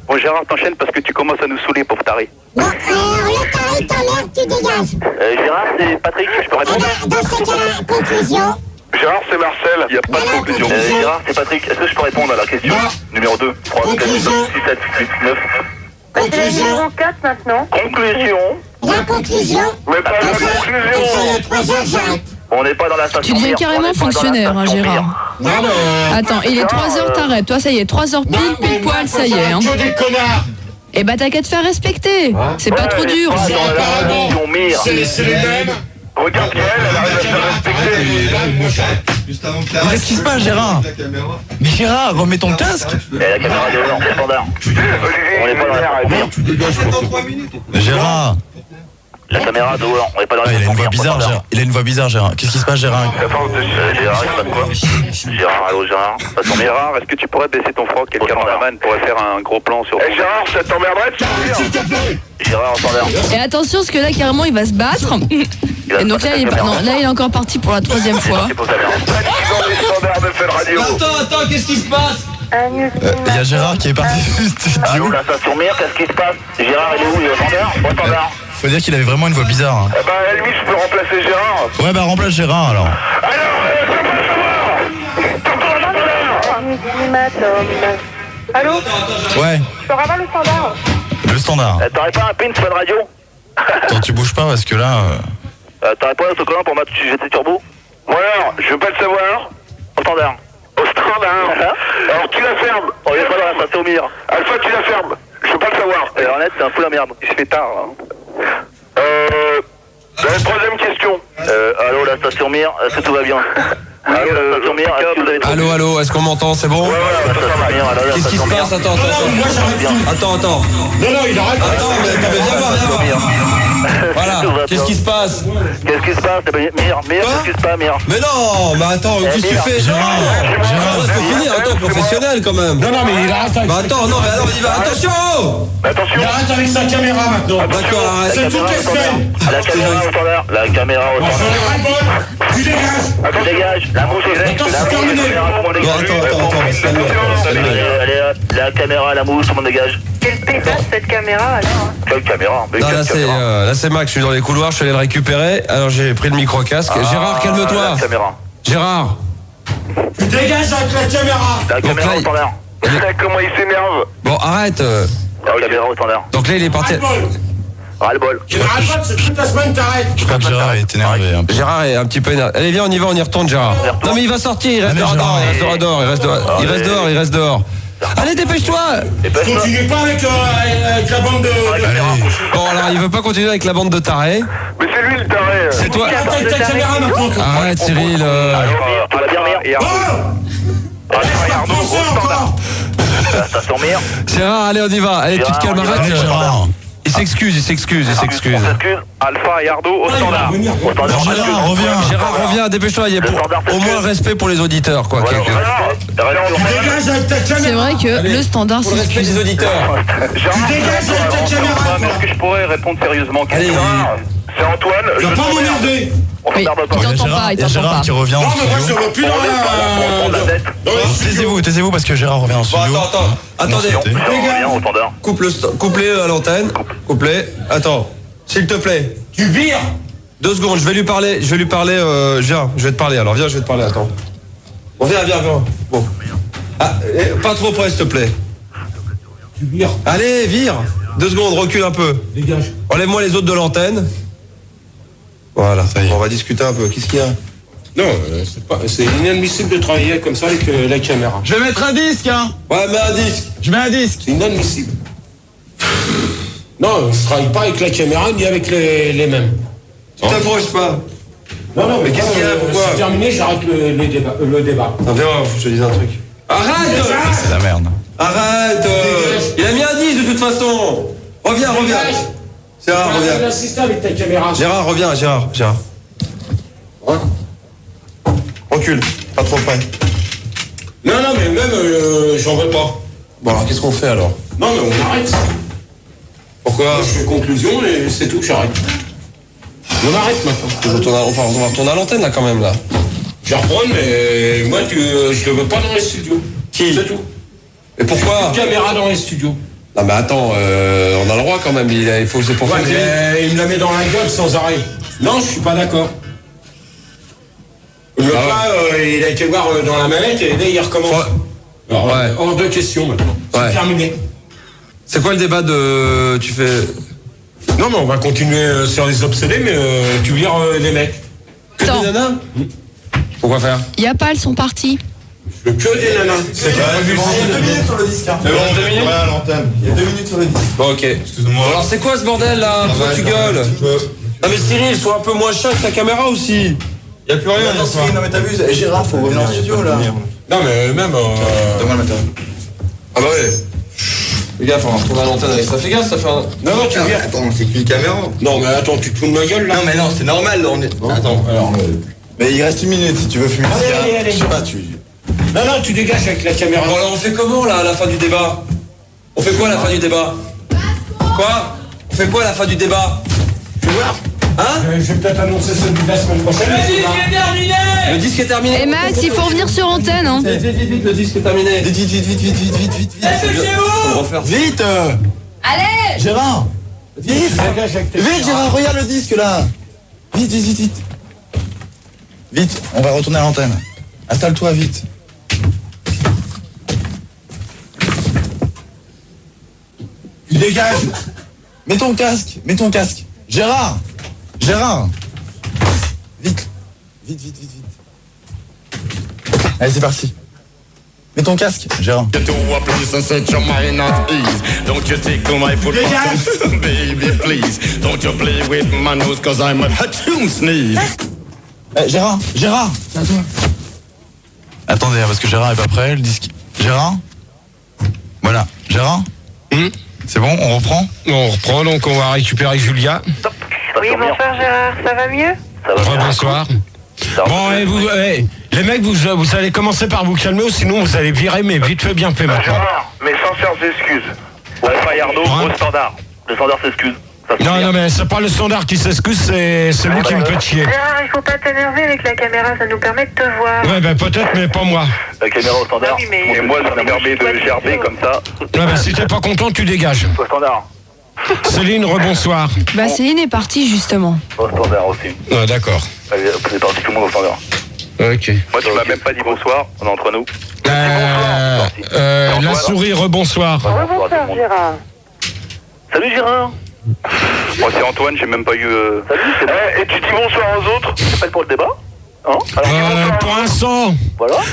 bon, Gérard, t'enchaînes parce que tu commences à nous saouler, pauvre taré. Bon, alors le taré, ta mère, tu dégages. Gérard, c'est Patrick, je peux répondre. Dans ce cas-là, conclusion. Gérard, c'est Marcel, il n'y a pas de conclusion. Gérard, c'est Patrick, est-ce que je peux répondre à la question numéro 2, 3, 4, 5, 6, 7, 8, 9. C'est la numéro 4 maintenant. Conclusion. La conclusion. Mais pas la conclusion. On n'est pas dans la station. Tu deviens carrément fonctionnaire, hein, Gérard. Non, mais. Attends, il est 3h, t'arrêtes. Toi, ça y est, 3h pile poil, ça y est. Hein. Que des connards. Eh bah, t'as qu'à te faire respecter. C'est pas trop dur. C'est les mêmes. Regarde qu'elle arrive à se faire respecter. Qu'est-ce qui se passe, Gérard? Mais Gérard, remets ton casque. Et la caméra de l'heure, c'est standard. On n'est pas dans la Gérard. La caméra dehors, on n'est pas dans la Il a une voix bizarre, Gérard. Il a une voix bizarre, Gérard. Qu'est-ce qui se passe, Gérard? Gérard, il se passe quoi? Gérard, allô Gérard. Gérard, est-ce que tu pourrais baisser ton froc? Et le cameraman pourrait faire un gros plan sur... Gérard, ça t'emmerderait de sortir? Gérard, en standard. Et attention, parce que là, carrément, il va se battre. Et donc là, il est encore parti pour la 3e fois. Attends, qu'est-ce qui se passe? Il y a Gérard qui est parti du studio. Allô, la station Mire, qu'est-ce qui se passe? Gérard, il est où? Il est au standard? Au standard. Faut dire qu'il avait vraiment une voix bizarre. Hein. Bah, à la limite, je peux remplacer Gérard. Ouais, bah remplace Gérard alors. Allô? Ouais, Je peux avoir le standard? le standard. T'aurais pas un pin sur la radio? Attends, tu bouges pas parce que là. T'aurais pas un autocollant pour mettre GT Turbo? Ouais, alors, je veux pas le savoir. Au standard. Au standard. Alors tu la fermes. On est pas dans la station Mire. Alpha, tu la fermes. Je veux pas le savoir. Et alors net, c'est un fou la merde. Il se fait tard là. La troisième question. Allô, la station Mire, est-ce que tout va bien? Allô, la station Mire, est-ce que vous avez tout... Allô, est-ce qu'on m'entend? C'est bon? Ouais, la station Mire, allô, la Qu'est-ce qui se station Mire. passe? Attends. Non, il arrête. Attends, mais viens voir. Voilà, qu'est-ce qui se passe? Qu'est-ce qui se passe? Mire, qu'est-ce qui se passe, Mire? Mais non, mais attends, qu'est-ce que tu fais? Gérard, Faut finir, attends, professionnel quand même. Non, mais il arrête avec Bah attends, non, mais alors il va, attention! Attention. Il arrête avec sa caméra maintenant. D'accord, arrête. C'est toutes les semaines. La caméra au standard. La caméra au standard. Tu dégages. Tu dégages. La mouche est Attends, c'est terminé. Bon, attends, Allez, la caméra, la mouche, tout le monde dégage. Quelle pétasse cette caméra alors? Quelle caméra? Non, là c'est Max, je suis dans les couloirs, je suis allé le récupérer, alors j'ai pris le micro-casque. Gérard, calme-toi. La caméra. Gérard. Tu dégages avec la caméra. La caméra là, au standard. Comment il s'énerve. Bon, arrête. La caméra au standard. Donc là il est parti. Ras-le-bol. Tu n'arrêtes pas, c'est toute la semaine, t'arrêtes. je crois que Gérard est énervé un peu. Gérard est un petit peu énervé. Allez viens, on y va, on y retourne Gérard. Non mais il va sortir, il reste dehors, il reste dehors. Allez, dépêche-toi. Continue pas avec la bande de... Bon alors il veut pas continuer avec la bande de tarés. Mais c'est lui le taré. C'est toi. Arrête ta caméra maintenant. Arrête Cyril. Tu vas bien, Mire. Pensez encore. La station Mire. Gérard, allez on y va. Allez, tu te calmes, arrête. Allez, Gérard. Il s'excuse. Alpha et Ardo au standard. Au standard. Gérard, reviens. Gérard, reviens, dépêche-toi, il y a au moins respect pour les auditeurs, quoi. Tu Dégage avec ta C'est caméra. vrai que le standard, Pour le c'est respect des auditeurs. Dégages avec ta caméra. Est-ce que je pourrais répondre sérieusement? Allez. C'est Antoine. Tu vas pas m'emmerder. On Oui, s'emmerde pas. il t'entend pas, il Il y a t'entend Gérard pas. qui revient Non, en mais moi je te studio. vois plus dans On prend la tête. Taisez-vous parce que Gérard revient en studio. Attendez. Viens au standard. Coupe-les à l'antenne. Coupe-les. Attends, s'il te plaît. Tu vires. 2 secondes, je vais lui parler, viens, je vais te parler, alors viens, je vais te parler, attends. Bon, viens. Bon. Ah, pas trop près, s'il te plaît. Tu vires. Allez, vire. 2 secondes, recule un peu. Dégage. Enlève-moi les autres de l'antenne. Voilà, Ça y est. on va discuter un peu. Qu'est-ce qu'il y a? Non, c'est inadmissible de travailler comme ça avec la caméra. Je vais mettre un disque, hein. Ouais, mets un disque. Je mets un disque. C'est inadmissible. Non, je travaille pas avec la caméra ni avec les mêmes. Tu t'approches pas. Non, mais qu'est-ce qu'il y a, pourquoi c'est terminé, j'arrête le débat. Non, viens, je te dis un truc. Arrête. C'est la merde. Arrête. Il a mis un 10 de toute façon. Reviens. Gérard, Je vais reviens. assister avec ta caméra. Gérard, reviens, Gérard. Ouais. Recule, pas trop près. Non, mais même, j'en veux pas. Bon, alors qu'est-ce qu'on fait alors? Non, mais on arrête ça. Pourquoi? Je fais conclusion et c'est tout, j'arrête. On arrête maintenant. On va retourner à l'antenne là quand même là. Je vais reprendre, mais moi je le veux pas dans les studios. Qui? C'est tout. Et pourquoi? Une caméra dans les studios. Non mais attends, on a le droit quand même, il faut c'est pour Ouais, filmer. mais il me la met dans la gueule sans arrêt. Non, je suis pas d'accord. Le gars, il a été voir dans la mallette et là il recommence. Ouais. Alors, Ouais. hors de question maintenant. Ouais. C'est terminé. C'est quoi le débat de... Tu fais... Non, mais on va continuer sur les obsédés, mais tu vires les mecs. Que Attends. des nanas? Pourquoi faire? Y a pas, elles sont parties. Que des nanas. C'est pas prévu. Il y a 2 minutes sur le disque. Hein. Il y a 2 minutes? Ouais, à l'antenne. Il y a 2 minutes sur le disque. Bon ok. Excuse-moi. Alors c'est quoi ce bordel là? Pourquoi tu gueules? Non mais Cyril, sois un peu moins chiant avec ta caméra aussi. Y a plus rien. Non, Cyril, non mais t'abuses. Gérard, faut revenir en studio là. Non, mais même. Donne-moi le matériel. Ah bah ouais. Fais gaffe, on va retourner à l'antenne avec ça. Fais gaffe, ça fait un... Non, tu vires. Attends, c'est qu'une caméra. Non, mais attends, tu te fous de ma gueule là? Non mais non, c'est normal. On est... Attends, alors... Mais il reste 1 minute si tu veux fumer. Allez. Je sais pas, tu... Non, tu dégages avec la caméra. Bon alors on fait comment là à la fin du débat? On fait quoi à la fin du débat? Quoi? On fait quoi à la fin du débat? Tu vois? Hein? Je vais peut-être annoncer celui de la semaine prochaine. Le disque est terminé. Et Max, il faut revenir sur antenne, hein. Vite, le disque est terminé. Vite. Faut le refaire. Vite Allez! Gérard Vite Vite Gérard, regarde le disque là. Vite. Vite, on va retourner à l'antenne. Installe-toi vite. Tu dégages. Mets ton casque. Gérard Vite. Allez, c'est parti. Mets ton casque, Gérard. Gérard, c'est à toi. Attendez, parce que Gérard est pas prêt, le disque. Gérard? Voilà, Gérard? C'est bon, on reprend? On reprend, donc on va récupérer Julia. Oui, bonsoir Gérard, ça va mieux? Ça va bien. Bonsoir. Bon, et vous, les mecs, vous allez commencer par vous calmer ou sinon vous allez virer, mais vite fait, bien fait maintenant. Gérard, mes sincères excuses. Ouais, Fayardo, Hein? au standard. Le standard s'excuse. Ça se Non, fait non, mais c'est pas le standard qui s'excuse, c'est celui qui me fait chier. Gérard, il faut pas t'énerver avec la caméra, ça nous permet de te voir. Ouais, ben peut-être, mais pas moi. La caméra au standard. Ah oui, mais- Et moi, ça me permet de gerber comme ça. Ouais, ben si t'es pas content, tu dégages. Au standard. Céline, rebonsoir. Bah, Céline est partie, justement. Au standard aussi. Ouais, d'accord. Allez, c'est parti, tout le monde au standard. Ok. Moi, tu m'as même pas dit bonsoir, on est entre nous. La souris, rebonsoir. Bonsoir Gérard. Salut Gérard. Moi, c'est Antoine, j'ai même pas eu... Salut, c'est bon. Et tu dis bonsoir aux autres? Tu t'appelles pour le débat? Hein? Alors,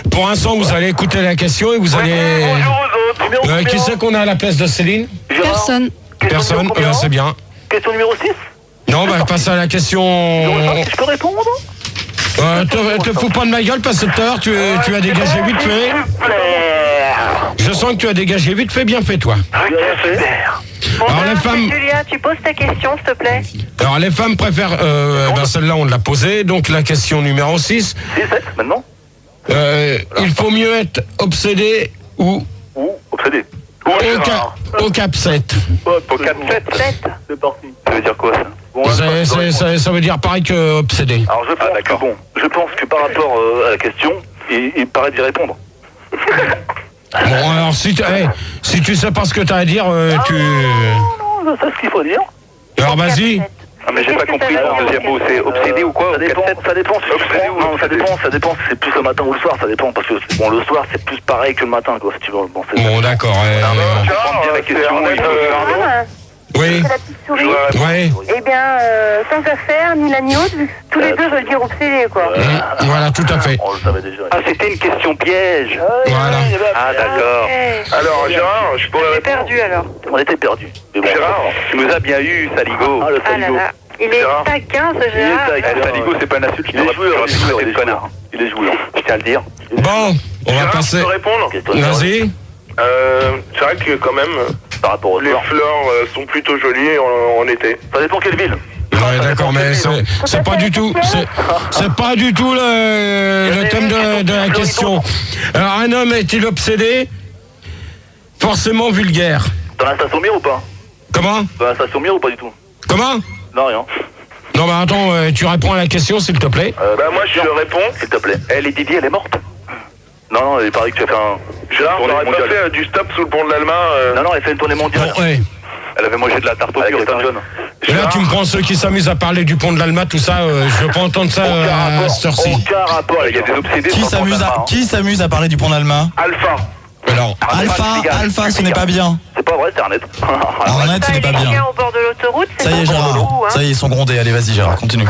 Pour l'instant, vous allez écouter la question et vous allez... Bonjour aux autres. Numéro Qui c'est qu'on a à la place de Céline? Gérard. Personne. Question numéro combien? C'est bien. Question numéro 6? Non, bah passe à la question... Je peux répondre? Te fous pas de ma gueule parce que tout à l'heure tu as dégagé vite fait. Je sens que tu as dégagé vite fait, bien fait toi. Super. Bon, Alors, les femmes- Julia, tu poses ta question, s'il te plaît. Alors les femmes préfèrent... celle-là on l'a posée, donc la question numéro 6. 7 maintenant? Il faut mieux être obsédé ou obsédé? au cap 7. Au 4-7. C'est parti. Ça veut dire quoi ça? Bon, Ça veut dire pareil que obsédé. alors je pense que par rapport à la question, il paraît d'y répondre. Bon alors si tu sais pas ce que t'as à dire, tu... Non, je sais ce qu'il faut dire. Alors vas-y. Ah mais j'ai pas compris le deuxième mot, c'est obsédé ou quoi? Ça dépend ça dépend si c'est plus le matin ou le soir, ça dépend parce que bon le soir c'est plus pareil que le matin quoi si tu veux. Bon, Bon d'accord. la question, Oui. C'est la petite souris. Oui. Eh bien, sans affaire, ni l'un ni l'autre, vu que tous les deux veulent dire obsédé, quoi. Voilà, tout à fait. On le savait déjà. Ah c'était une question piège. Voilà. Ah d'accord. Alors Gérard, je pourrais T'es perdu alors. On était perdus. Gérard, tu nous as bien eu, Saligo. Ah le Ah là là. Il est Gérard. taquin ce Gérard. Saligo c'est pas une insulte. Il est joueur, il est joueur. Je tiens à le dire. Bon, on va passer... Je peux répondre? Vas-y. C'est vrai que quand même, Par rapport au les soir. fleurs sont plutôt jolies en été. Ça dépend quelle ville. Ouais, d'accord, mais c'est pas du tout, c'est pas du tout le thème de la question. Alors, un homme est-il obsédé? Forcément vulgaire. Dans la station Mir ou pas? Comment? Dans la station Mir ou pas du tout? Comment? Non, rien. Non, bah attends, tu réponds à la question, s'il te plaît. Bah moi je réponds, s'il te plaît. Elle Didier, elle est morte? Non, il paraît que tu as fait un... Gérard, t'aurais pas fait du stop sous le pont de l'Allemagne Non, elle fait une tournée mondiale. Bon, ouais. Elle avait mangé de la tarte au pire, Et là, tu me prends ceux qui s'amusent à parler du pont de l'Alma, tout ça, je veux pas entendre ça à cette heure-ci. Aucun rapport, il y a des obsédés. Qui s'amuse à parler du pont d'Alma? Alpha. Alors, Alpha, ce n'est pas bien. C'est pas vrai, c'est Arnett. Arnett, ce n'est pas bien. Au bord de l'autoroute, c'est Ça y est, Gérard. Ça y est, ils sont grondés. Allez, vas-y, Gérard, continue.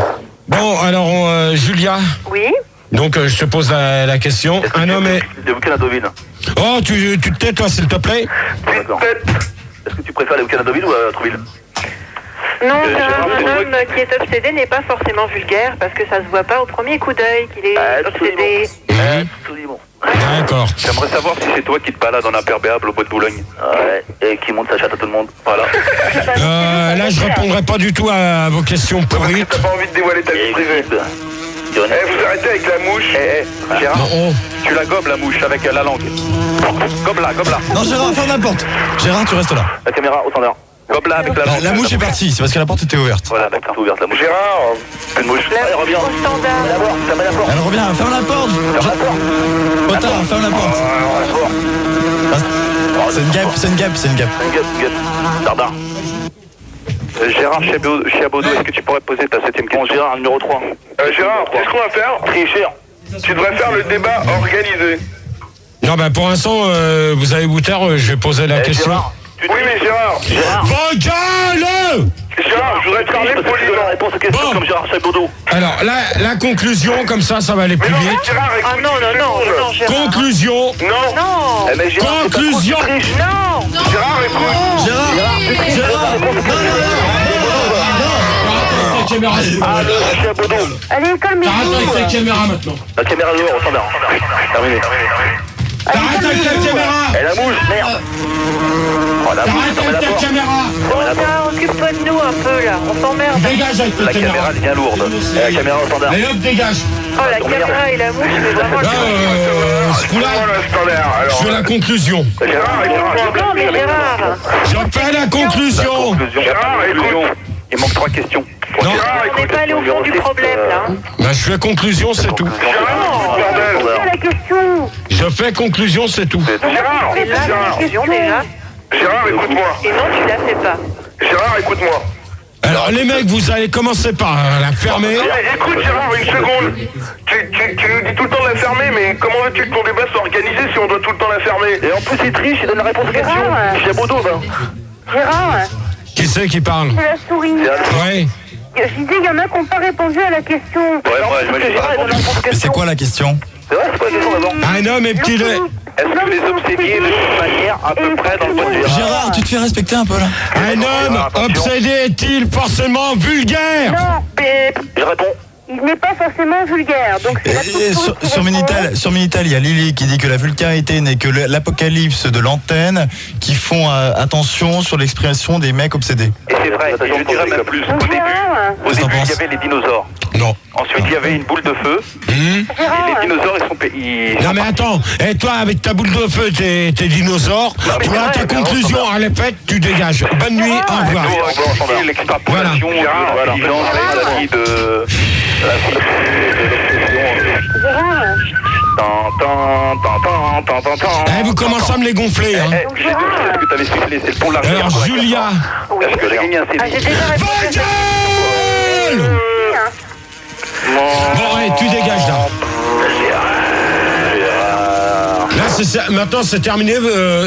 bon, alors, Julia, Oui. donc je te pose la question. Un homme est... Des week-ends à Deauville. Oh, tu te tais, toi, s'il te plaît? D'accord. Est-ce que tu préfères les week-ends à Deauville ou à Trouville? Non, un homme qui est obsédé n'est pas forcément vulgaire parce que ça se voit pas au premier coup d'œil qu'il est obsédé. Absolument. D'accord. J'aimerais savoir si c'est toi qui te balades en imperméable au bois de Boulogne. Ouais, et qui monte sa chatte à tout le monde. Voilà. Là, je répondrai pas du tout à vos questions pourries. T'as pas envie de dévoiler ta vie privée. Vous arrêtez avec la mouche. Gérard, Non, tu la gobes la mouche avec la langue. Gobe-la, gobe-la. Non, Gérard, ferme la porte. Gérard, tu restes là. La caméra au standard. Gobe-la avec la langue. La mouche est partie, c'est parce que la porte était ouverte. Voilà, d'accord, c'est ouverte la mouche. Gérard, Une mouche. Elle revient. Au standard. Fermez la porte. Elle revient, ferme la porte. Potard, ferme la porte. C'est une guêpe. Une gueule. Dardard. Gérard Chiabodo, est-ce que tu pourrais poser ta 7ème question? Bon, Gérard, numéro 3. Gérard, qu'est-ce qu'on va faire? Tricher. Tu devrais faire le débat organisé. non, bah pour l'instant, vous avez Boutard, je vais poser la question. Gérard. Oui, mais Gérard. Vos gueules! Gérard, je voudrais te parler Parce que tu donnes la poliment. réponse aux questions Bon. comme Gérard Chabodo. Alors, la conclusion, comme ça va aller Mais plus non, vite. Gérard, Ah écoute, non, Gérard. Conclusion. Non. Non. Eh, mais Gérard, c'est pas Conclusion. toi qui triches. Non. Gérard, écoute. Gérard. Ah, le Chabodo. Allez, calmez-vous. la caméra maintenant. La caméra dehors, au standard. Terminé. T'arrêtes avec ta caméra. Et la mouche, merde. Oh, la mouche, fermez la porte. Fermez la porte. Occupe-toi de nous un peu là, on s'emmerde. Dégage avec La caméra, elle vient lourde. Et la caméra au standard. Allez hop, dégage. Oh la caméra et la mouche, mais vraiment. Là, ce coup-là, Voilà le standard. Alors, je fais la conclusion. Gérard, Non mais Gérard. Je fais la conclusion. Gérard, écoute. Il manque 3 questions. Non, Gérard, On n'est écoute. pas allé au fond du problème là. bah, je fais conclusion, c'est tout. Gérard, bordel. C'est la question. Je fais conclusion, c'est tout. Gérard, C'est là la Gérard, question déjà. Gérard, écoute-moi. Et non, tu la fais pas. Gérard, écoute-moi. Alors, les mecs, vous allez commencer par la fermer. Non, mais écoute, Gérard, une seconde. Tu nous dis tout le temps de la fermer, mais comment veux-tu que ton débat soit organisé si on doit tout le temps la fermer? Et en plus, il triche, il donne la réponse aux questions. Gérard. Chabodo, va. Gérard, Qui c'est qui parle? c'est la souris. Ouais. Je disais, il y en a qui n'ont pas répondu à la question. Ouais, j'imagine. Gérard, il donne la réponse aux Mais c'est questions. quoi la question? C'est vrai, c'est quoi la question d'abord? Un homme est petit. Est-ce que les obsédiés de toute manière à peu près dans le mode Gérard? Gérard, tu te fais respecter un peu là. Un homme obsédé est-il forcément vulgaire? Non, mais Je réponds. il n'est pas forcément vulgaire. Donc c'est la Et toute fausse sur réponse. Minitel, il y a Lily qui dit que la vulgarité n'est que l'apocalypse de l'antenne, qui font attention sur l'expression des mecs obsédés. Et c'est vrai, et je dirais même plus. Donc, Gérard, Au Qu'est-ce que t'en début, il y penses? avait les dinosaures. Non. Ensuite, il y avait une boule de feu. Et les Gérard, dinosaures, ils sont payés. Non mais attends, et toi avec ta boule de feu, tes dinosaures, mais toi c'est ta vrai, conclusion, elle est faite, tu dégages. Bonne nuit, au revoir. L'extrapolation de l'intelligence et la vie de... Gérard, Eh, vous commencez à me les gonfler, hein. J'ai deviné ce que t'avais sifflé, c'est le pont de la rivière. Alors Julia, Est-ce que j'ai gagné un Ah, j'ai CD? déjà répondu. ta gueule! Bon allez, tu dégages là. Là c'est ça, maintenant c'est terminé,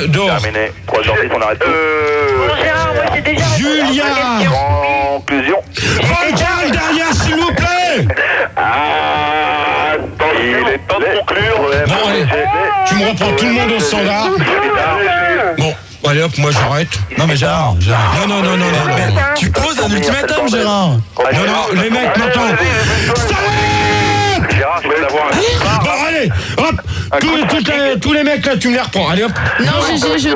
dehors. Terminé. 3h10, on arrête tout. Bon Gérard, moi j'ai déjà répondu. Julia! Conclusion. Votre gueule derrière s'il vous plaît! Il est temps de conclure. Bon allez, tu me reprends tout le monde au standard. Bon, allez hop, moi j'arrête. Non mais Gérard. Non. Tu poses un ultimatum, Gérard. Non, les mecs, maintenant. Stop! Gérard, je vais l'avoir. Bon, allez, hop, tous les mecs là, tu me les reprends. Allez hop. Non, je ne peux pas juger.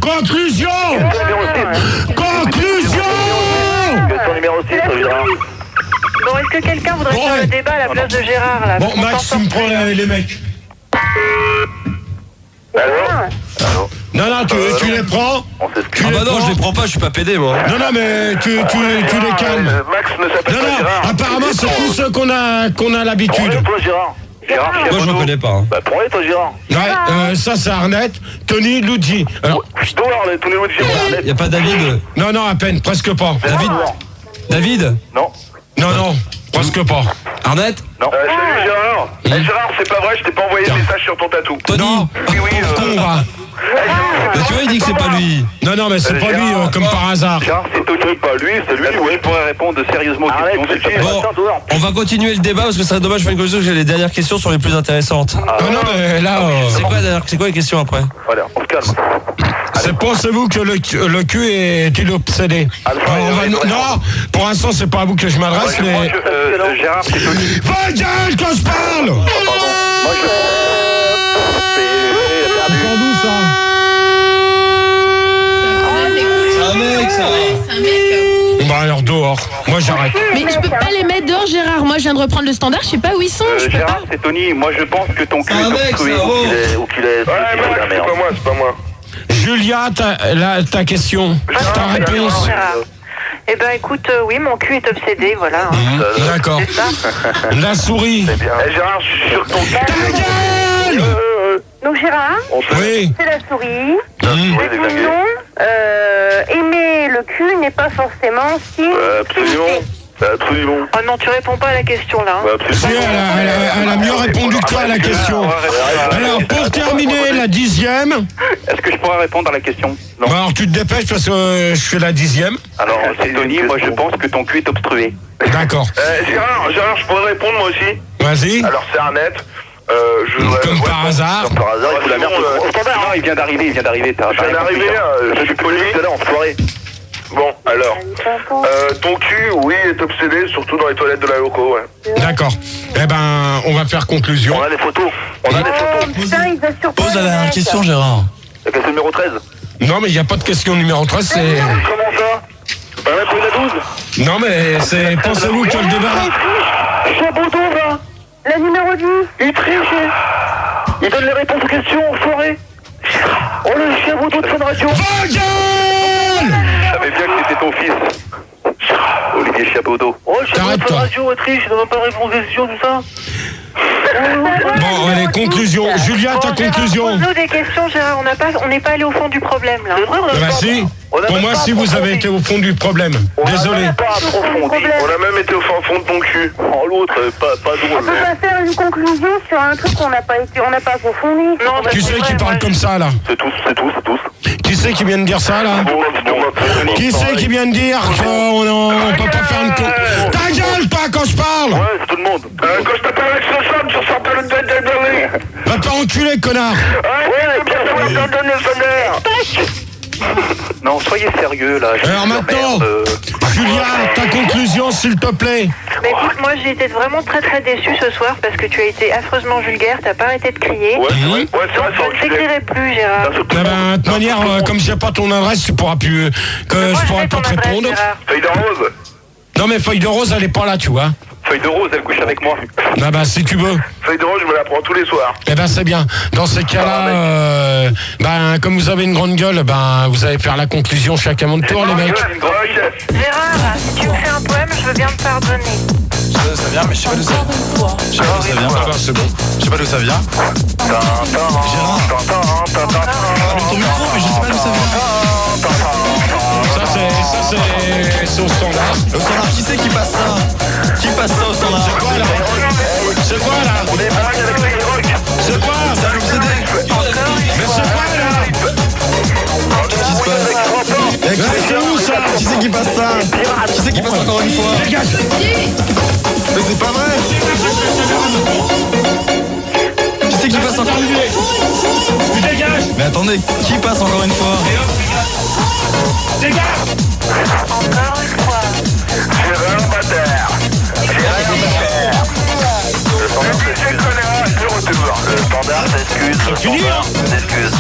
Conclusion! Conclusion! Question numéro 6, Gérard. Bon, est-ce que quelqu'un voudrait Bon, faire ouais. le débat à la place de Gérard là? Bon, On Max, s'en tu me sort prends plus, là. les mecs. Allô. Non, tu les prends. Ah bah non, je les prends pas, je suis pas pédé moi. Non, mais tu les calmes. Max ne s'appelle pas Gérard. Apparemment c'est tous ceux qu'on a l'habitude. Prends-les, toi, Gérard. Moi je reconnais pas. Bah prends-les, toi, Gérard. Ouais, ça c'est Arnett, Tony, Luigi. Alors, Tous les Luigi. Y a pas David? non, à peine, presque pas. David? Non. Non, presque pas. Arnett? Non. Salut, Gérard. Gérard, c'est pas vrai, je t'ai pas envoyé de message sur ton tatou. Tony? Non, Oui, con, va. Bah tu vois, il dit que c'est pas lui. Non, mais c'est pas lui, comme par hasard. Gérard, c'est Tony, pas lui, c'est lui. Ouais, je pourrais répondre sérieusement aux questions. Bon, on va continuer le débat parce que ça serait dommage de faire une conclusion que j'ai les dernières questions sont les plus intéressantes. Non, mais là... C'est quoi les questions après? Voilà, on se calme. Pensez-vous que le cul est une obsédé? Non, pour l'instant c'est pas à vous que je m'adresse, mais... Gérard, c'est Tony. Va gueule quand je parle! Moi, je... C'est d'où ça? C'est un mec, ça. C'est un mec. Bah alors dehors, moi j'arrête. Mais je peux pas les mettre dehors, Gérard. Moi, je viens de reprendre le standard, je sais pas où ils sont. Je peux Gérard, pas. c'est Tony. Moi, je pense que ton cul un est mec, obstrué ça, oh. ou qu'il est... Ouais, Max, c'est pas moi, c'est pas moi. Julia, ta question, ta réponse. Eh ben écoute, oui, mon cul est obsédé, voilà. D'accord. C'est ça. La souris. Gérard, je suis sûr que ton cul... Ta gueule! Donc Gérard, Oui. c'est la souris. Oui, Et sinon, aimer le cul n'est pas forcément si... Absolument. Oh non, tu réponds pas à la question là. Si, elle a mieux répondu que toi à la question. Alors, pour terminer, la 10e. Est-ce que je pourrais répondre à la question? Non. Bah alors, tu te dépêches parce que je fais la 10e. Alors, c'est Tony, moi je pense que ton cul est obstrué. D'accord. Gérard, je pourrais répondre moi aussi. Vas-y. Alors, c'est Arnett. Comme par hasard. Comme par hasard, il fout la merde. Non, il vient d'arriver, Il vient d'arriver, je suis poli tout à l'heure en soirée. Bon, alors, ton cul, oui, est obsédé, surtout dans les toilettes de la loco, ouais. D'accord. Eh ben, on va faire conclusion. On a des photos. Putain, il va surprendre. Pose la dernière question, Gérard. La question numéro 13. Non, mais il n'y a pas de question numéro 13, c'est... Comment ça? Bah là, c'est la 12. Non, mais c'est... Pensez-vous que le débat... Chapeauton, va. La numéro 10. Il triche. Il donne les réponses aux questions, enfoiré. Oh, le chien photo de Fun Radio. Va gueule! Je savais bien que c'était ton fils. Olivier Chapeautot. Oh, je sais pas, Fun Radio, triche, il ne va pas répondre aux questions, tout ça. Bon, allez, conclusion. Julia, ta conclusion. Pose-nous des questions, Gérard. On n'est pas allé au fond du problème là. Bah si. Pour moi, si vous avez été au fond du problème. Désolé. On a même été au fond de ton cul. Oh, l'autre, pas drôle. On peut pas faire une conclusion sur un truc qu'on n'a pas approfondi. Non, Qui c'est qui parle comme ça, là? C'est tous. Qui c'est qui vient de dire ça, là? Qui c'est qui vient de dire qu'on peut pas faire une Ta gueule, pas quand je parle! Ouais, c'est tout le monde. Quand je t'appelle avec ce son, tu ressors pas le tête de Berlin. Va pas enculer, connard! Ouais, bien sûr, on donne le sonnaire. Non, soyez sérieux, là. Alors maintenant, Julia, ta conclusion, s'il te plaît. Mais écoute, moi j'ai été vraiment très très déçue ce soir parce que tu as été affreusement vulgaire, t'as pas arrêté de crier. Ouais, c'est vrai. Donc je ne t'écrirai plus, Gérard. Eh ben, de toute manière, comme j'ai pas ton adresse, tu pourras plus... je pourrais pas te répondre. Feuille de rose. Non mais Feuille de Rose, elle est pas là, tu vois. Feuille de rose, elle couche avec moi. Ah bah si tu veux. Feuille de rose, je me la prends tous les soirs. Eh ben c'est bien. Dans ces cas-là, comme vous avez une grande gueule, vous allez faire la conclusion chacun mon tour, les mecs. Gérard, si tu me fais un poème, je veux bien te pardonner. Ça vient, mais je sais pas d'où ça vient. Je sais pas d'où ça vient. Ah bah c'est bon. Je sais pas d'où ça vient. Gérard. Allume ton micro, mais je sais pas d'où ça vient. Ça c'est au standard. Au standard, qui c'est qui passe ça? Qui passe ça au standard? C'est quoi là? C'est quoi là? C'est quoi? C'est un obsédé. Mais c'est quoi là? Qu'est-ce qui se passe? C'est où ça? Qui c'est qui passe ça? Qui c'est qui passe encore une fois? Dégage! Mais c'est pas vrai! Qui c'est qui passe encore une fois? Tu dégages! Mais attendez, qui passe encore une fois? Dégage! Encore une fois. Gérard Bataire. Le standard s'excuse. Le standard s'excuse.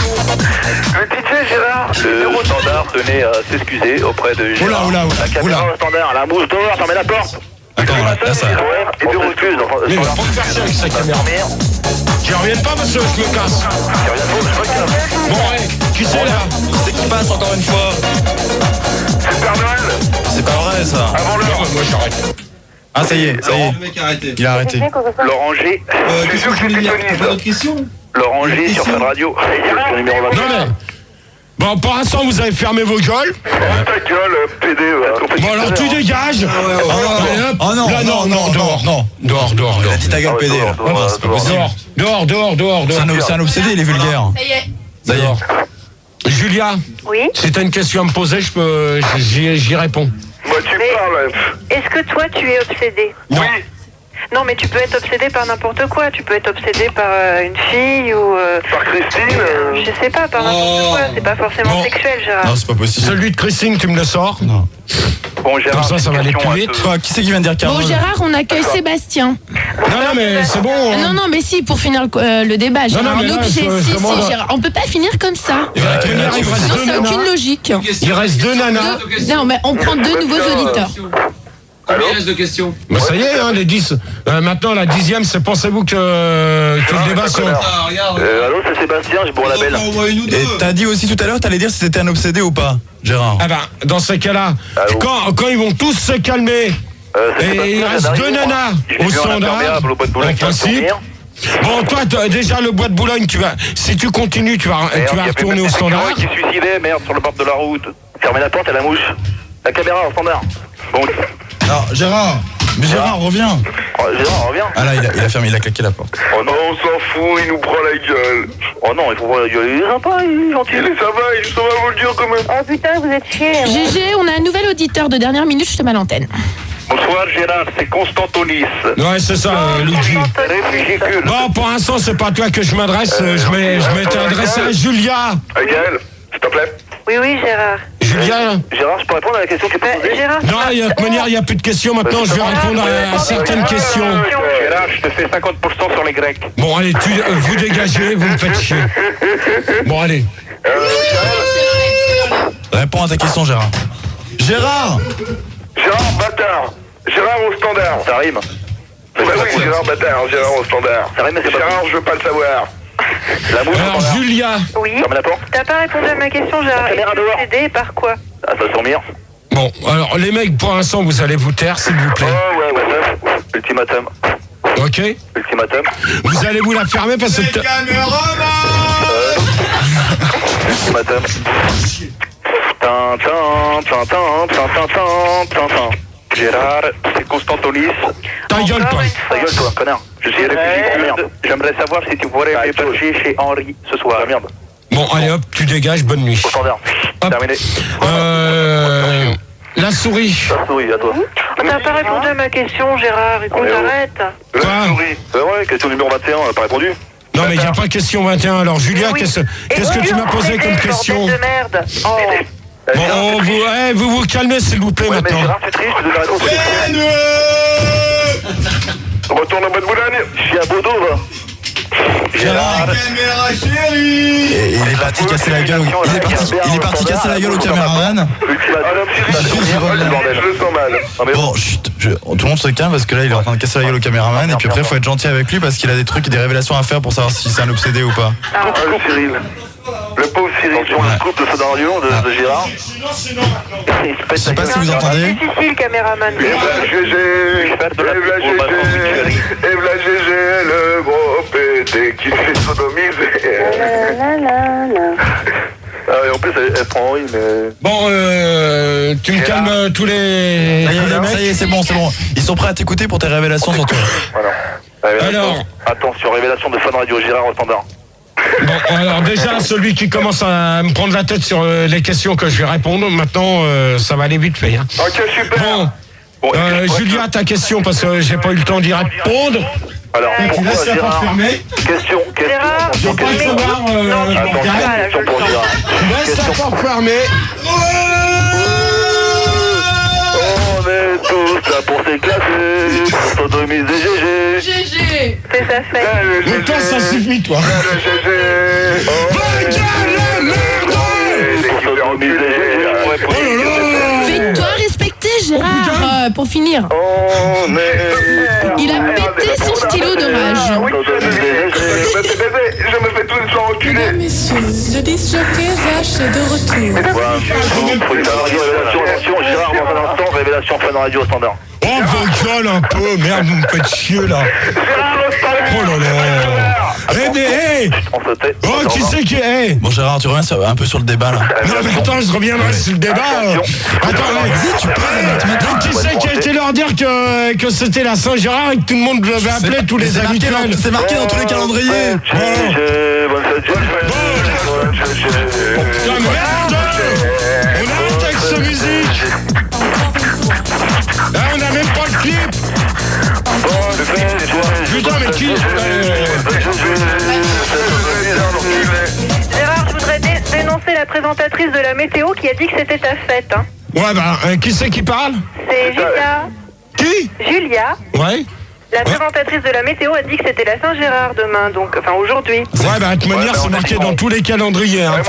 Le DJ Gérard. Le standard tenait à s'excuser auprès de Gérard. Oula. La caméra au standard, la mouche dehors, fermez la porte. Attends, là ça. Et Et puis on s'excuse. Mais il va pas me faire chier avec sa caméra. Tu reviens pas, monsieur, je me casse. Bon, ouais, qui c'est là? C'est qui passe encore une fois? C'est Père Noël. C'est pas vrai ça. Avant l'heure. Moi, j'arrête. Ah ça y est, ça y est. Le mec a arrêté. Il a arrêté. Laurent G. Je suis sûr que c'est Pas d'autres questions? Laurent G sur Fun Radio. Sur numéro 20. Non, mais... Bon, pour l'instant, vous avez fermé vos gueules. Ta gueule, PD. Bon, alors, tu dégages. Oh non, Là, non, dehors. Dehors. Il a dit ta gueule PD là. C'est pas possible. Dehors. C'est un obsédé, il est vulgaire. Ça y est. Ça y est. Julia, Oui. si t'as une question à me poser, j'y réponds. Moi, tu parles. Est-ce que toi, tu es obsédé? Non. Non, mais tu peux être obsédé par n'importe quoi. Tu peux être obsédé par une fille ou... Par Christine. Je sais pas, par n'importe quoi. C'est pas forcément Bon. sexuel, Gérard. Non, c'est pas possible. Celui de Christine, tu me le sors. Non. Bon, Gérard. Comme ça va aller question plus à vite. te- Quoi, qui c'est qui vient de dire Carole? Bon, Gérard, on accueille Sébastien. Non, mais c'est bon. hein. Non, mais si, pour finir le débat, Gérard, mais on est là, obligé. je demande- Gérard, on peut pas finir comme ça. Il reste Sinon, deux ça n'a aucune nanas. logique. Il reste deux nanas. Non, mais on prend deux nouveaux auditeurs. Combien il reste de questions? Bah, ça y est, hein, les 10. Maintenant, la 10e, c'est pensez-vous que le débat sur... Ah, regarde. Allô, c'est Sébastien, je bourre la belle. Au moins une ou deux. Et t'as dit aussi tout à l'heure, t'allais dire si c'était un obsédé ou pas, Gérard. Ah ben, dans ces cas-là, Allô. quand ils vont tous se calmer, et il reste deux nanas au standard, en principe. Bon, toi, déjà, le bois de Boulogne, si tu continues, tu vas retourner au standard. Qui se suicidait, merde, sur le bord de la route. Fermez la porte à la mouche. La caméra au standard. Bon. Alors, Gérard. Mais Gérard, reviens. Oh, Gérard, reviens. Ah là, il a fermé, il a claqué la porte. Oh non, on s'en fout, il nous prend la gueule. Oh non, il faut prendre la gueule. Il est sympa, il est gentil. Ça va vous le dire quand même. Oh putain, vous êtes chiés. GG, on a un nouvel auditeur de dernière minute, je te mets à l'antenne. Bonsoir Gérard, c'est Constantonis. Ouais, c'est ça, Luigi. Réfugié cul. Bon, pour l'instant, c'est pas à toi que je m'adresse, je m'étais adressé à Julia. Gaël, s'il te plaît. Oui, Gérard. Julia? Gérard, je peux répondre à la question que tu peux poser? Gérard, Non, de toute manière, il n'y a plus de questions. Maintenant, je vais répondre à certaines questions. Gérard, je te fais 50% sur les Grecs. Bon, allez, vous dégagez, vous me faites chier. Bon, allez. Réponds à ta question, Gérard. Gérard. Gérard, bâtard. Gérard au standard. Ça rime. Bah oui, Gérard, bâtard. Gérard au standard. Ça rime, mais c'est pas Gérard, je veux pas le savoir. La mouche au Alors, standard. Julia. oui. Fermez la porte. T'as pas répondu à ma question, Gérard. La caméra Est-ce que dehors. obsédé par quoi? Ah, ça s'emmire. Bon, alors, les mecs, pour l'instant, vous allez vous taire, s'il vous plaît. Oh, ouais. Ultimatum. Ok? Ultimatum. Vous allez vous la fermer parce que... Ultimatum. Tintin. Gérard, c'est Constantonis. Ta gueule, toi. Ta gueule, toi, connard. Je suis réfugié. Merde. J'aimerais savoir si tu pourrais héberger chez Henri ce soir. Merde. Bon, allez, hop, tu dégages, bonne nuit. Au standard. Hop. Terminé. La souris. La souris, à toi. T'as pas répondu à ma question, Gérard. Écoute, On est où arrête. La Quoi souris. C'est vrai, question numéro 21, on n'a pas répondu. Non, mais il n'y a pas question 21. Alors, Julia, Oui. qu'est-ce Est-ce que tu m'as posé comme question? Bordel de merde. Oh. Bon, vous calmez, s'il vous plaît, Ouais, mais maintenant. Gérard, tu tristes, je te donne la réponse. Retourne en bas de Boulogne. Je suis à Bordeaux, va. Gérard. Et il est parti casser la gueule. Il est parti casser la gueule au caméraman. Je le sens mal. Non, mais bon. Bon, chut, tout le monde se calme parce que là il est en train de casser la gueule au caméraman et puis après faut être gentil avec lui parce qu'il a des trucs et des révélations à faire pour savoir si c'est un obsédé ou pas. Ah, le Cyril. Le pauvre Cyril. Sur le scoop de Feu Lion de Gérard. Je sais pas si vous entendez. C'est ici le caméraman. Et v'là GG, et v'là GG, le gros pété qui fait sodomiser. Ah, et en plus, elle prend Henri, mais... Bon, tu me calmes tous les mecs. Ça y est, c'est bon. Ils sont prêts à t'écouter pour tes révélations sur toi. Voilà. Alors. Attention, révélation de Fun Radio, Gérard au standard. Bon, alors déjà, celui qui commence à me prendre la tête sur les questions que je vais répondre, maintenant, ça va aller vite fait. Hein. Ok, super. Bon, Julia, ta question, parce que j'ai pas eu le temps d'y répondre. Alors, Tu pourquoi laisses la porte Gérard? fermée. Question. Gérard, Je veux pas le savoir, Attends, Gaël. question pour Gérard. Laisse la porte fermée. On est tous là pour s'éclater, pour sodomiser GG. GG. c'est sa fête. Mais toi, ça suffit, toi. Le GG. Fais-toi respecter, Gérard, pour finir. On est... Il a me fais baiser, je me fais tous les soirs enculer. Mesdames, messieurs, le disjockey Vache est de retour. Attention, Gérard, dans un instant, révélation Fun Radio au standard. Oh, vos gueules un peu, merde, vous me faites chier là. Oh là là. Oh, qui c'est qui est? Bon, Gérard, tu reviens un peu sur le débat là. Non, mais attends, je reviens sur le débat. Attends, vas-y, tu peux. Qui c'est qui a été leur dire que c'était la Saint-Gérard et que tout le monde devait appeler tous les habituels? C'est marqué dans tous les calendriers. Putain, merde! On arrête avec cette musique! Là, on n'a même pas le clip! Putain, mais qui? Gérard, je voudrais dénoncer la présentatrice de la météo qui a dit que c'était ta fête. Hein. Ouais, bah, qui c'est qui parle? C'est Julia. Qui? Julia. Ouais. La présentatrice de la météo a dit que c'était la Saint-Gérard demain, donc, enfin aujourd'hui. Ouais, bah, de toute manière, c'est marqué dans tous les calendriers. Hein,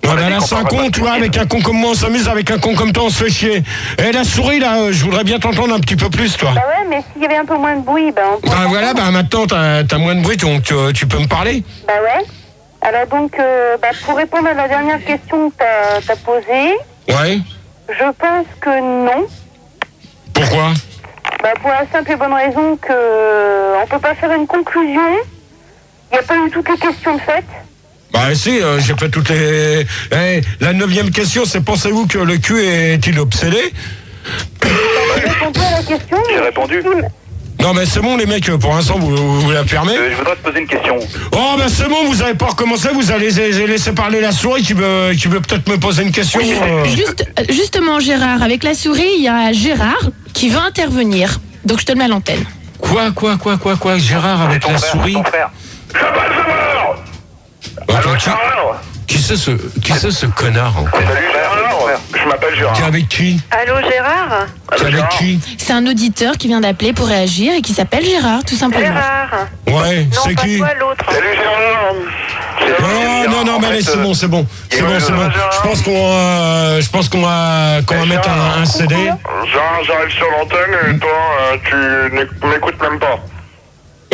Voilà, là, c'est un con, tu vois, avec un con comme moi, on s'amuse, avec un con comme toi, on se fait chier. Et la souris, là, je voudrais bien t'entendre un petit peu plus, toi. Bah ouais, mais s'il y avait un peu moins de bruit, on bah voilà, bah maintenant, t'as moins de bruit, donc tu peux me parler. Bah ouais. Alors donc, pour répondre à la dernière question que t'as posée... Ouais. Je pense que non. Pourquoi? Bah pour la simple et bonne raison que on peut pas faire une conclusion. Il n'y a pas eu toutes les questions de fait. Bah si, j'ai fait toutes les... la 9e question, c'est pensez-vous que le cul est-il obsédé? J'ai répondu à la question. J'ai répondu. Non mais c'est bon les mecs, pour l'instant vous la fermez. Je voudrais te poser une question. Oh bah c'est bon, vous avez pas recommencé, vous allez laisser parler la souris qui veut peut-être me poser une question. Justement Gérard, avec la souris, il y a Gérard qui veut intervenir. Donc je te le mets à l'antenne. Quoi, Gérard avec la souris? Ton frère. Je veux pas le savoir. Attends, qui c'est ce connard encore? Salut Gérard, je m'appelle Gérard. T'es avec qui? Allô Gérard? T'es avec qui? C'est un auditeur qui vient d'appeler pour réagir et qui s'appelle Gérard, tout simplement. Gérard. Ouais, Non, c'est pas qui? toi, l'autre. Salut Gérard. Oh, non, mais allez, c'est bon. C'est bon. Je pense qu'on va mettre un CD. Gérard, j'arrive sur l'antenne et toi, tu m'écoutes même pas.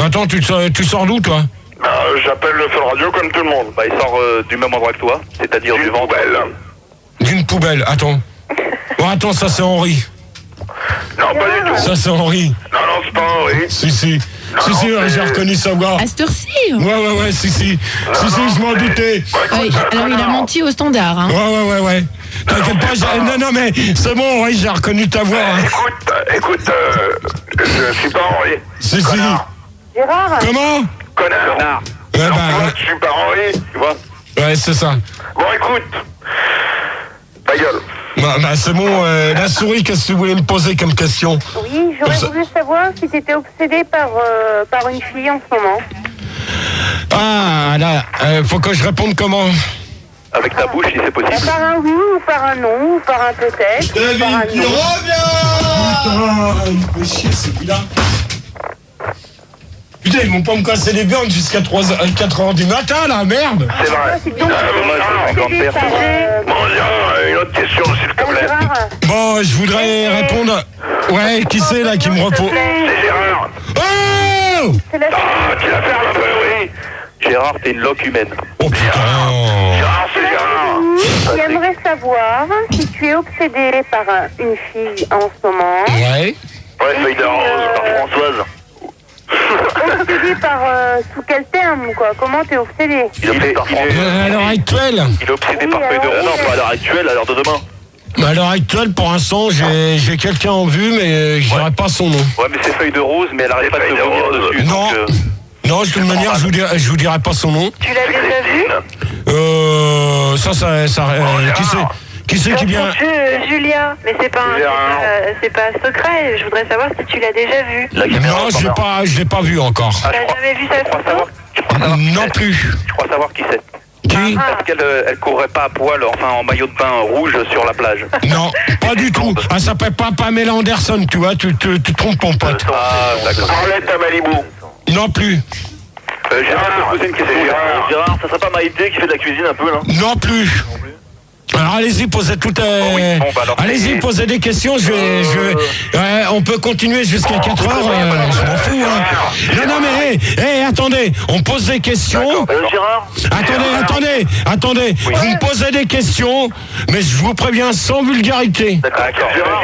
Attends, tu sors d'où, toi? J'appelle le Fun Radio comme tout le monde. Bah, il sort du même endroit que toi, c'est-à-dire du ventre. D'une poubelle, attends. Bon, attends, ça c'est Henri. Non, pas du tout. Ça c'est Henri. Non, c'est pas Henri. Si, j'ai reconnu sa voix. À cette heure-ci. Ouais, si, je m'en doutais. Ouais, alors il a menti au standard. Hein. Ouais. T'inquiète pas, non, mais c'est bon, Henri, j'ai reconnu ta voix. Hein. Écoute, je suis pas Henri. Si. Gérard. Comment? Connard. Ouais, je suis pas Henri, tu vois. Ouais, c'est ça. Bon, écoute. Ta gueule. Bah c'est bon, la souris, qu'est-ce que vous voulez me poser comme question? Oui, j'aurais voulu savoir si tu étais obsédé par une fille en ce moment. Ah, là, faut que je réponde comment? Avec ta bouche, si c'est possible. Par un oui, ou par un non, ou par un peut-être. David, par un non. reviens! Putain, il me fait chier, celui-là. Putain, ils vont pas me casser les burnes jusqu'à 4h du matin, là, merde! C'est vrai. Dommage, Bon, une autre question, s'il te plaît. Bon, je voudrais répondre... Ouais, qui c'est, là, qui me repose? C'est Gérard. Oh! C'est la Tu la fermes un peu, oui. Gérard, t'es une loque humaine. Oh, putain! Gérard, c'est Gérard. J'aimerais savoir si tu es obsédé par une fille en ce moment. Ouais. Ouais, feuille de rose. Par Françoise. Obsédé par sous quel terme, quoi? Comment t'es obsédé? Il est obsédé par Françoise. À l'heure actuelle? Il est obsédé par feuille de rose. Non, pas à l'heure actuelle, à l'heure de demain. À l'heure actuelle, pour l'instant, j'ai quelqu'un en vue, mais je dirais pas son nom. Ouais, mais c'est feuille de rose, mais elle arrête pas de se venir dessus. Non. Donc, Non, de toute manière, je vous dirai pas son nom. Tu l'as déjà vu? Qui c'est qui vient? Julia, mais c'est pas secret. Je voudrais savoir si tu l'as déjà vu. Non, je l'ai pas vu encore. Tu n'as jamais vu sa photo? Non plus. Je crois savoir qui c'est. Qui? Parce qu'elle elle courrait pas à poil, enfin en maillot de bain rouge sur la plage. Non, pas du tout. Elle s'appelle pas Pamela Anderson, tu vois, tu trompes ton pote. Ah, d'accord. Arlette à Malibu. Non plus. Gérard, je peux te poser une question. Gérard, ça serait pas Maïté qui fait de la cuisine un peu, là? Non plus. Alors allez-y, posez toutes. Allez-y, posez des questions. On peut continuer jusqu'à 4 heures. Je m'en fous. Hein. Non, mais attendez. On pose des questions. Gérard. Attendez. Oui. Vous me posez des questions, mais je vous préviens sans vulgarité. D'accord. Gérard.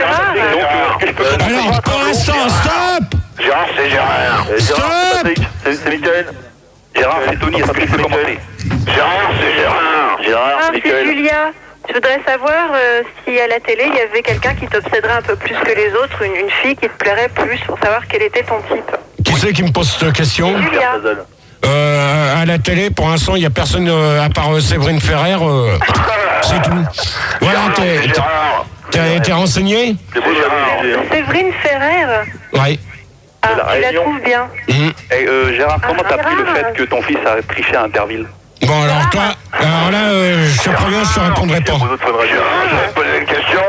Alors, pour l'instant, stop. Gérard, c'est Gérard. Stop. C'est Michael. Gérard, c'est Tony. Est-ce que je peux commenter? Gérard, c'est Gérard. Gérard, c'est Michael. C'est Julia. Je voudrais savoir si à la télé, il y avait quelqu'un qui t'obséderait un peu plus que les autres, une fille qui te plairait plus, pour savoir quel était ton type. Qui c'est qui me pose cette question? Julia. À la télé, pour l'instant, il n'y a personne à part Séverine Ferrer. C'est tout. Voilà, t'es renseigné? Séverine Ferrer? Oui. Ah, tu la trouves bien. Gérard, comment t'as pris le fait que ton fils a triché à Interville? Bon, alors là, je te préviens, je te répondrai pas. Je vais te poser une question.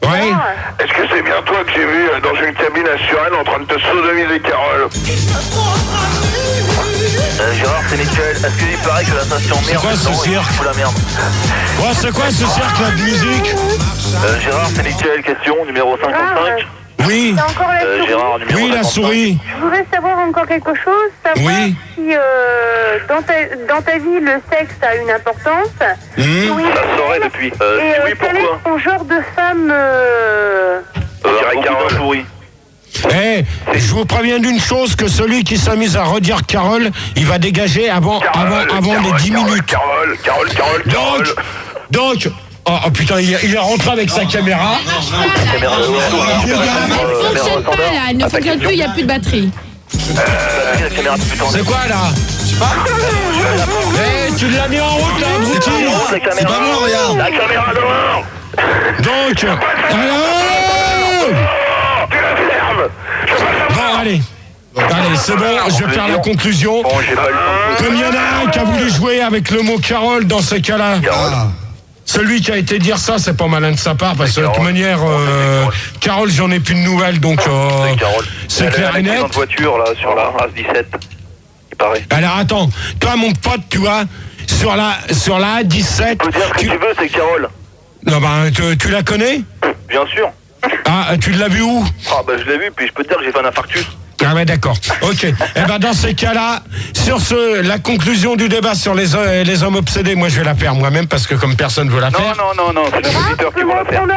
Oui. Est-ce que c'est bien toi que j'ai vu dans une cabine assurée en train de te sodomiser Carole? Gérard, c'est Michael. Est-ce qu'il paraît que la station merde... C'est quoi ce cirque? La merde. Ouais, c'est quoi ce cirque là de musique? Gérard, c'est Michael, question numéro 55. Oui. Gérard, numéro oui, la 55. souris. Je voudrais savoir encore quelque chose, savoir si dans ta vie le sexe a une importance. Oui. Ça saurait depuis. Oui, quel est pourquoi? ton genre de femme Carole pourri. Je vous préviens d'une chose, que celui qui s'amuse à redire Carole, il va dégager avant les 10 minutes. Carole. Donc, oh putain, il est rentré avec sa caméra. Elle ne fonctionne plus, il n'y a plus de batterie. C'est quoi là? Tu l'as mis en route là, abruti. C'est pas moi, regarde. La caméra dehors. Donc, bon, allez, c'est bon, je vais faire la conclusion. Comme il y en a un qui a voulu jouer avec le mot Carole dans ce cas-là, celui qui a été dire ça, c'est pas malin de sa part, parce que de toute manière, Carole, j'en ai plus de nouvelles, donc c'est clair et net. Elle est dans une voiture, là, sur la race 17, il paraît. Alors attends, toi mon pote, tu vois, sur la A17... Tu peux dire ce que tu veux, c'est Carole. Non, tu la connais? Bien sûr. Ah, tu l'as vu où? Ah, je l'ai vu, puis je peux te dire que j'ai fait un infarctus. Ah ouais, d'accord. Ok. Dans ces cas-là, sur la conclusion du débat sur les hommes obsédés, moi je vais la faire moi-même parce que comme personne veut la faire. Non, c'est les auditeurs qui vont la faire.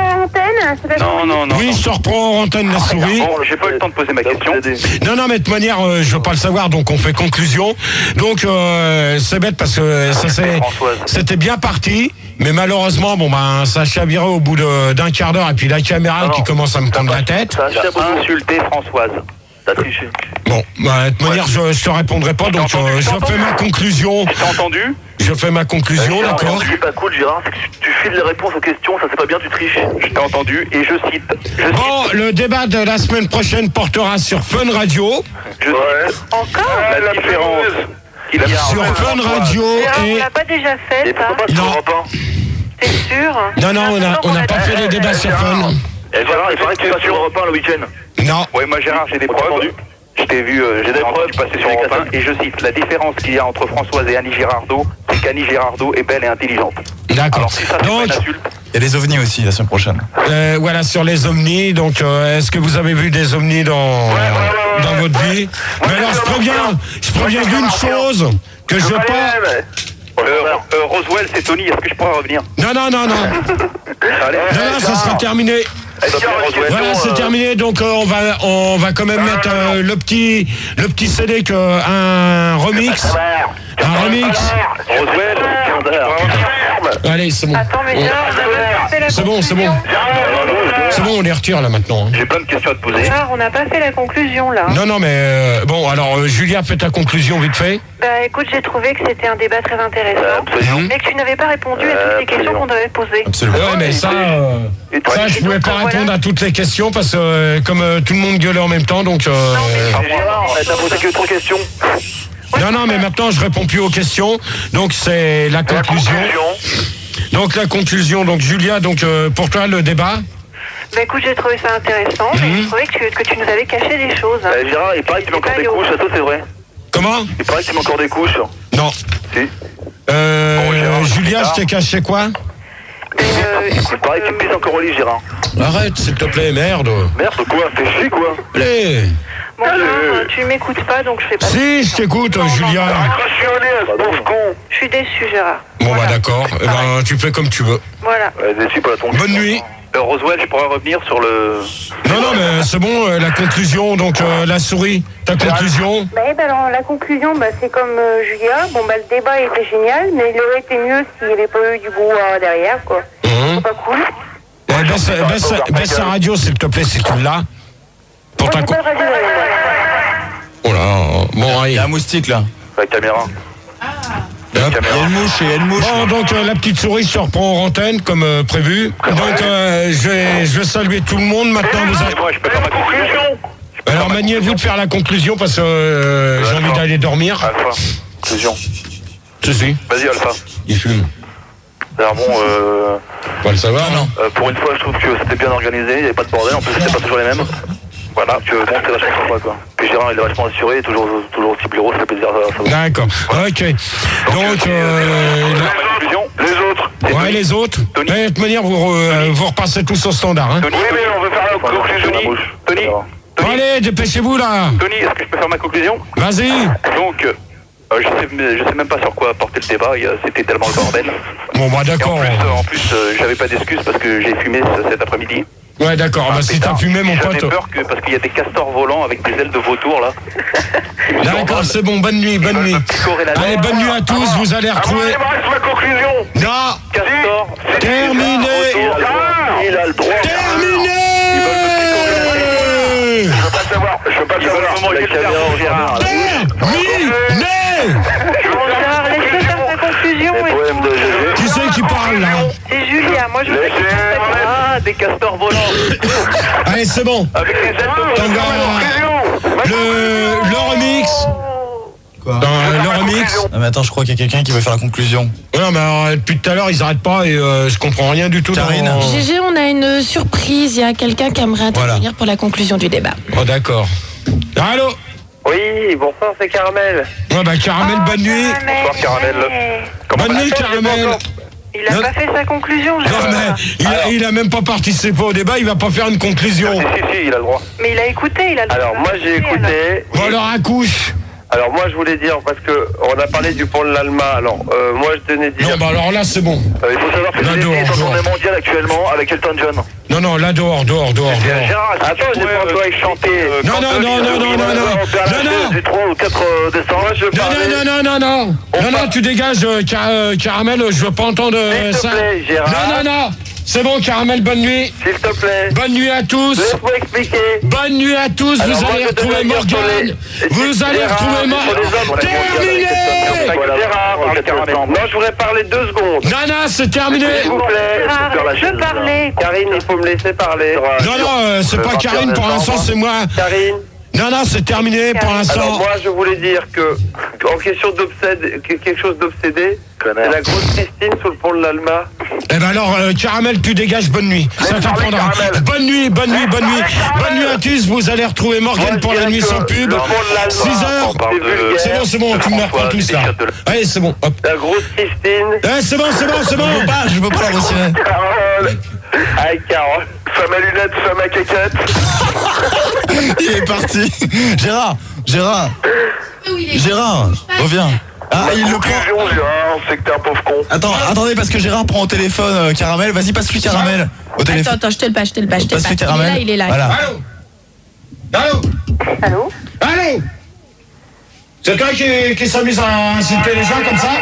Non. Oui, je te reprends en antenne la souris. Bon, j'ai pas eu le temps de poser ma question. Non, mais de toute manière, je veux pas le savoir, donc on fait conclusion. Donc c'est bête parce que c'était bien parti, mais malheureusement, ça a chaviré au bout d'un quart d'heure et puis la caméra qui commence à me prendre la tête. Ça a insulté Françoise. Bon, de toute manière, je te répondrai pas, donc je fais ma conclusion. Tu t'as entendu? Je fais ma conclusion, d'accord. C'est pas cool, Gérard, c'est que tu files les réponses aux questions, ça c'est pas bien, tu triches. Je t'ai entendu, et je cite. Bon, le débat de la semaine prochaine portera sur Fun Radio. Encore la différence qu'il y a sur Fun Radio on l'a pas déjà fait, ça? Non. T'es sûr? Non, on n'a pas fait les débats sur Fun. Gérard, il paraît que tu vas sur Europe 1 le week-end. Non. Ouais, moi Gérard, j'ai des preuves. Je t'ai vu, j'ai des preuves, tu passais sur Europe 1, et je cite, la différence qu'il y a entre Françoise et Annie Girardot, c'est qu'Annie Girardot est belle et intelligente. D'accord. Alors si ça c'est pas une insulte. Il y a des ovnis aussi la semaine prochaine. Voilà, sur les ovnis, donc est-ce que vous avez vu des ovnis dans votre vie? Mais alors je préviens d'une chose, que je pas... Roswell, c'est Tony, est-ce que je pourrais revenir? Non. Non, ça sera terminé. Voilà, c'est terminé. Donc on va quand même mettre le petit CD un remix. Un remix. Roswell, allez, c'est bon. Attends, mais c'est bon. C'est bon, on les retire là maintenant. J'ai plein de questions à te poser. On n'a pas fait la conclusion là. Non, mais bon, alors Julia, fais ta conclusion vite fait. Écoute, j'ai trouvé que c'était un débat très intéressant, mais que tu n'avais pas répondu à toutes les questions qu'on t'avait posées. Absolument. Ouais, mais ça, je pouvais pas répondre à toutes les questions parce que comme tout le monde gueulait en même temps, donc. T'as posé que 3 questions. Non, mais maintenant je réponds plus aux questions. Donc c'est la conclusion. Donc la conclusion. Donc Julia, pour toi le débat. Écoute, j'ai trouvé ça intéressant, mais j'ai trouvé que tu nous avais caché des choses. Gérard, il paraît que tu mets encore des couches, ça c'est vrai. Comment? Il paraît que tu mets encore des couches. Non. Si. Julia, je t'ai caché quoi? Écoute, pareil, tu me pisses encore au lit, Gérard. Arrête, s'il te plaît, merde. Merde, quoi? Fais chier, quoi? Allez. Bon, Gérard, tu m'écoutes pas, donc je fais pas. Si, je t'écoute, Julien. Accroche au nez, ce pauvre con. Je suis déçu, Gérard. Bon, bah d'accord. Eh ben, tu fais comme tu veux. Voilà. Déçu pas ton. Bonne nuit. Roswell, je pourrais revenir sur le... Non, mais c'est bon, la conclusion, donc la souris, ta conclusion. Alors, la conclusion, c'est comme Julia. Bon, le débat était génial, mais il aurait été mieux s'il n'y avait pas eu du brouhaha derrière, quoi. C'est pas cool. Baisse la radio, s'il te plaît, si tu l'as. Pour ta pas de radio, Oh là, bon, Il y a un moustique là. La caméra. Il y a une mouche. Bon, donc la petite souris se reprend en antenne comme prévu. Donc je vais saluer tout le monde. Maintenant, vous avez... Moi, je peux faire ma conclusion. Alors maniez-vous de faire la conclusion parce que j'ai envie d'aller dormir. Alpha, conclusion. Si. Vas-y, Alpha. Il fume. Alors bon, Pas le savoir, non. pour une fois, je trouve que c'était bien organisé, il n'y avait pas de bordel, en plus c'était pas toujours les mêmes. Voilà, que bon, c'est vachement sympa quoi. Puis Gérard, il est vachement assuré, il est toujours aussi blaireau, ça fait plaisir. D'accord, ok. Donc, les autres. Ouais, les autres. De toute manière, vous repassez tous au standard. Hein. Tony, oui, mais on veut faire la conclusion. Tony. Allez, dépêchez-vous là. Tony, est-ce que je peux faire ma conclusion? Vas-y. Donc, je sais même pas sur quoi porter le débat, c'était tellement le bordel. Bon, bah d'accord. En plus, j'avais pas d'excuses parce que j'ai fumé cet après-midi. Ouais, d'accord, si t'as fumé, mon pote. J'avais peur parce qu'il y a des castors volants avec des ailes de vautour là. D'accord, c'est bon, bonne nuit. Allez, bonne nuit à tous, vous allez retrouver. Il me reste ma conclusion. Non. Castor. Terminé. Il a le droit. Terminé. Je veux pas savoir. Comment il est Gérard. Terminé. Gérard, laisse-le faire sa conclusion. Qui c'est qui parle là? C'est Julia, moi je veux des castors volants. Allez, c'est bon. Avec les ailes de le remix. Quoi? Dans le remix. Non mais attends, je crois qu'il y a quelqu'un qui veut faire la conclusion. Non, mais alors, depuis tout à l'heure, ils arrêtent pas et je comprends rien du tout. Karine. GG, on a une surprise. Il y a quelqu'un qui aimerait intervenir pour la conclusion du débat. Oh, d'accord. Allô? Oui, bonsoir, c'est Caramel. Ouais, bah, Caramel, bonne nuit. Bonsoir, Caramel. Bonne nuit, Caramel. Il a pas fait sa conclusion, Non, mais il a même pas participé au débat, il va pas faire une conclusion. Si, il a le droit. Mais il a écouté, il a le droit. Alors, moi, j'ai écouté. Bon, alors, accouche. Alors, moi, je voulais dire, parce que on a parlé du pont de l'Alma. Alors, moi, je tenais à dire... Non, bah, alors là, c'est bon. Il faut savoir que les est en tournée mondiale actuellement avec Elton John. Non, là, dehors. Gérard, attends, j'ai pas encore chanté. Non. Du 3 au 4 décembre. Non, tu dégages, Caramel, je veux pas entendre ça. S'il te plaît, Gérard. Non. C'est bon, Caramel, bonne nuit. S'il te plaît. Bonne nuit à tous. Laisse-moi expliquer. Bonne nuit à tous. Alors, vous moi, allez je retrouver devais dire Morgane. Vous allez retrouver Morgane. Terminé. Gérard, non, je voudrais parler 2 secondes. Non, c'est terminé. S'il vous plaît. Gérard, je parlais. Karine, il faut me laisser parler. Non, c'est pas Karine pour l'instant, c'est moi. Karine. Non, c'est terminé pour l'instant. Alors moi, je voulais dire que, en question quelque chose d'obsédé, c'est la grosse Christine sous le pont de l'Alma. Eh ben alors, Caramel, tu dégages, bonne nuit. Ça t'apprendra. Bonne nuit. Bonne nuit à tous. Vous allez retrouver Morgane pour la nuit sans pub. 6h. C'est bon, tu me reprends tous là. Allez, c'est bon. Hop. La grosse Christine. C'est bon. Je veux pas la retirer. Carole. Aïe, Carole. Femme à lunettes, femme à caquette. Il est parti. Gérard, reviens. Ah, il le prend. Gérard, c'est que t'es un pauvre con. Attendez, parce que Gérard prend au téléphone Caramel. Vas-y, passe-lui Caramel. Au téléphone. Attends, je te le passe. Passe-lui Caramel. Il est là. Voilà. Allô. C'est toi qui s'amuse à insulter les gens comme ça?